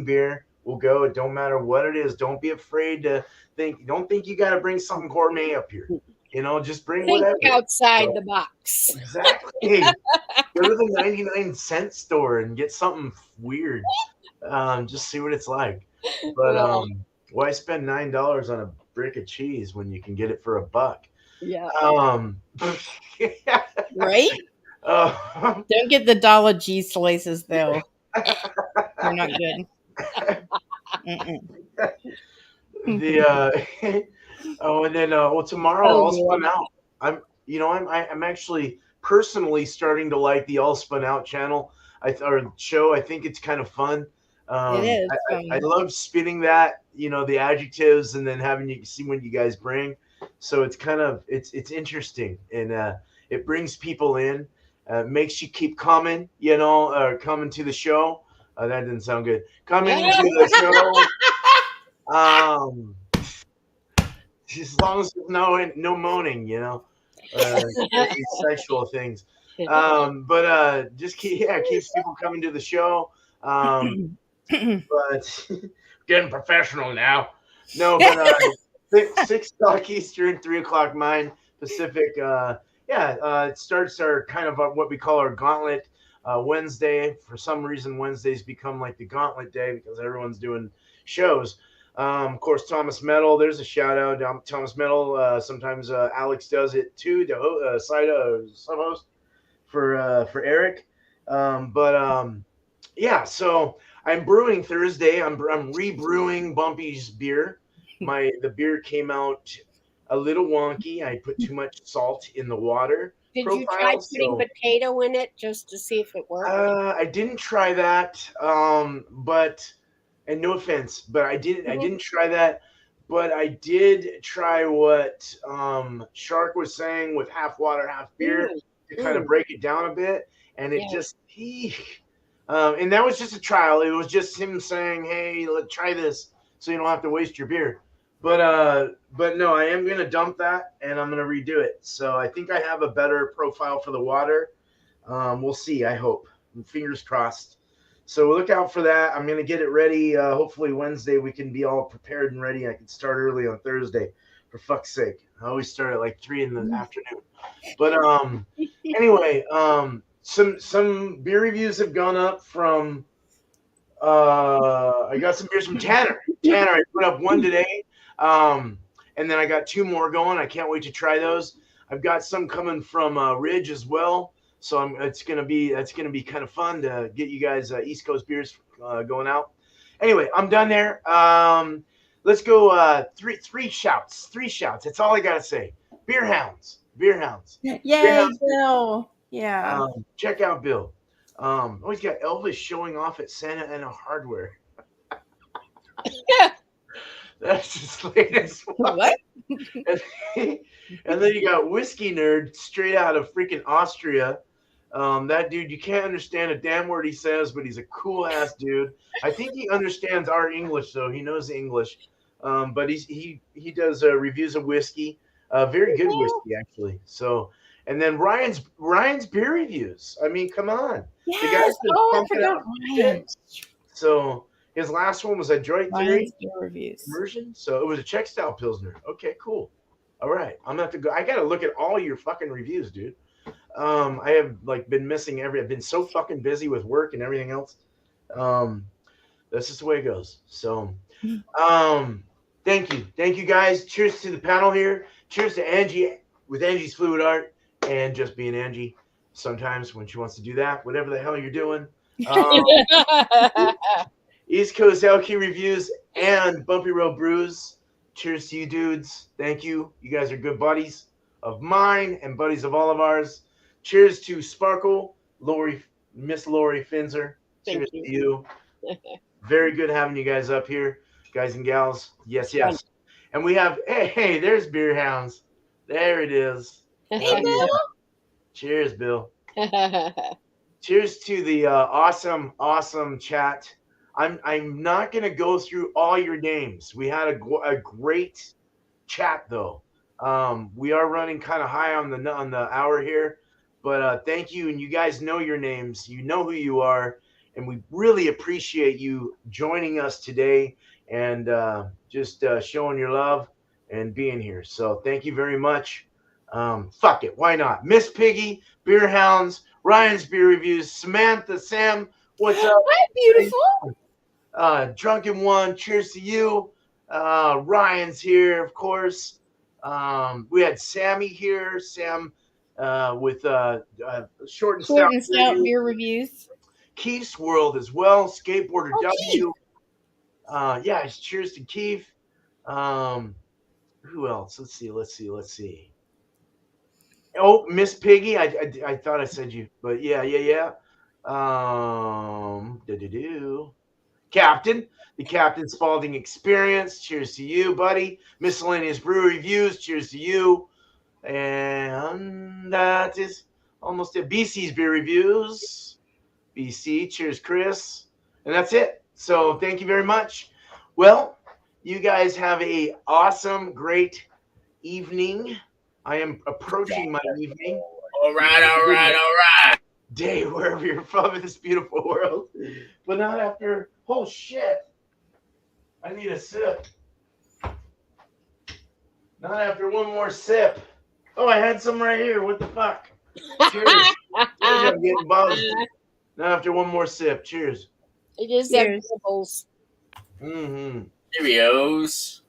beer will go. It don't matter what it is. Don't be afraid to think. Don't think you got to bring something gourmet up here. Just bring whatever. Outside the box. Exactly. Go to the 99-cent store and get something weird. Just see what it's like. But why spend $9 on a brick of cheese when you can get it for $1? Yeah. Right? Don't get the Dollar G slices though. They're not good. And then tomorrow All Spun Out. I'm actually personally starting to like the All Spun Out channel or show. I think it's kind of fun. It is. I love spinning that, the adjectives, and then having you see what you guys bring. So it's kind of it's interesting, and it brings people in, makes you keep coming, coming to the show. That didn't sound good. Coming to the show. As long as there's no moaning, sexual things. But just keeps people coming to the show. But getting professional now. No, but 6 o'clock Eastern, 3 o'clock mine Pacific. It starts our kind of what we call our gauntlet Wednesday. For some reason, Wednesdays become like the gauntlet day because everyone's doing shows. Of course, Thomas Metal. There's a shout out. Thomas Metal. Sometimes Alex does it too. The sub host for Eric. So I'm brewing Thursday. I'm rebrewing Bumpy's beer. The beer came out a little wonky. I put too much salt in the water. Did you try putting potato in it just to see if it worked? I didn't try that. And no offense, but I didn't try that. But I did try what Shark was saying with half water, half beer to kind of break it down a bit. And it just and that was just a trial. It was just him saying, "Hey, let's try this, so you don't have to waste your beer." But no, I am gonna dump that and I'm gonna redo it. So I think I have a better profile for the water. We'll see. I hope. Fingers crossed. So look out for that. I'm gonna get it ready. Hopefully Wednesday we can be all prepared and ready. I can start early on Thursday. For fuck's sake, I always start at like 3 in the afternoon. But anyway, some beer reviews have gone up from I got some beers from Tanner. Tanner, I put up one today, and then I got 2 more going. I can't wait to try those. I've got some coming from Ridge as well, so that's gonna be kind of fun to get you guys East Coast beers going out. Anyway, I'm done there. Let's go. Three shouts. 3 shouts. That's all I gotta say. Beer hounds. Beer hounds. Yay, Bill. Yeah. Check out Bill. He's got Elvis showing off at Santa Ana Hardware. That's his latest one. What? And then you got Whiskey Nerd straight out of freaking Austria. That dude, you can't understand a damn word he says, but he's a cool ass dude. I think he understands our English, though. He knows English. But he does reviews of whiskey. Very good whiskey, actually. So, and then Ryan's beer reviews. I mean, come on. Yes. The guy's been I pumping forgot out Ryan. So his last one was a Droid Theory Ryan's beer reviews. immersion. So it was a Czech style Pilsner. Okay, cool. All right. I'm gonna have to go. I gotta look at all your fucking reviews, dude. I have been missing I've been so fucking busy with work and everything else. That's just the way it goes. So thank you guys. Cheers to the panel here. Cheers to Angie with Angie's Fluid Art and just being Angie sometimes when she wants to do that, whatever the hell you're doing. East Coast LK Reviews and Bumpy Road Brews. Cheers to you dudes. Thank you. You guys are good buddies of mine and buddies of all of ours. Cheers to Sparkle, Miss Lori Finzer. Cheers to you. Very good having you guys up here, guys and gals. Yes. And we have, hey, there's Beer Hounds. There it is. Hey, Bill. Cheers, Bill. Cheers to the awesome chat. I'm not gonna go through all your names. We had a great chat though. We are running kind of high on the hour here, but thank you, and you guys know your names. You know who you are, and we really appreciate you joining us today and just showing your love and being here. So thank you very much. Fuck it, why not? Miss Piggy, Beer Hounds, Ryan's Beer Reviews, Samantha, Sam, what's up? Hi, beautiful. Drunken One, cheers to you. Ryan's here, of course. We had Sammy here, Sam with short and stout beer reviews. Keith's World as well, Skateboarder W. Keith. Cheers to Keith. Who else? Let's see. Oh, Miss Piggy. I thought I said you, but yeah. Captain, the Captain Spalding Experience. Cheers to you, buddy. Miscellaneous Brewery Reviews. Cheers to you. And that is almost it. BC's Beer Reviews. BC. Cheers, Chris. And that's it. So thank you very much. Well, you guys have a awesome, great evening. I am approaching my evening. All right. Day wherever you're from in this beautiful world. But not after. Oh, shit. I need a sip. Not after one more sip. Oh, I had some right here. What the fuck? Cheers. I'm getting buzzed. Not after one more sip. Cheers. It is that bubbles. Mm-hmm. Cheerios.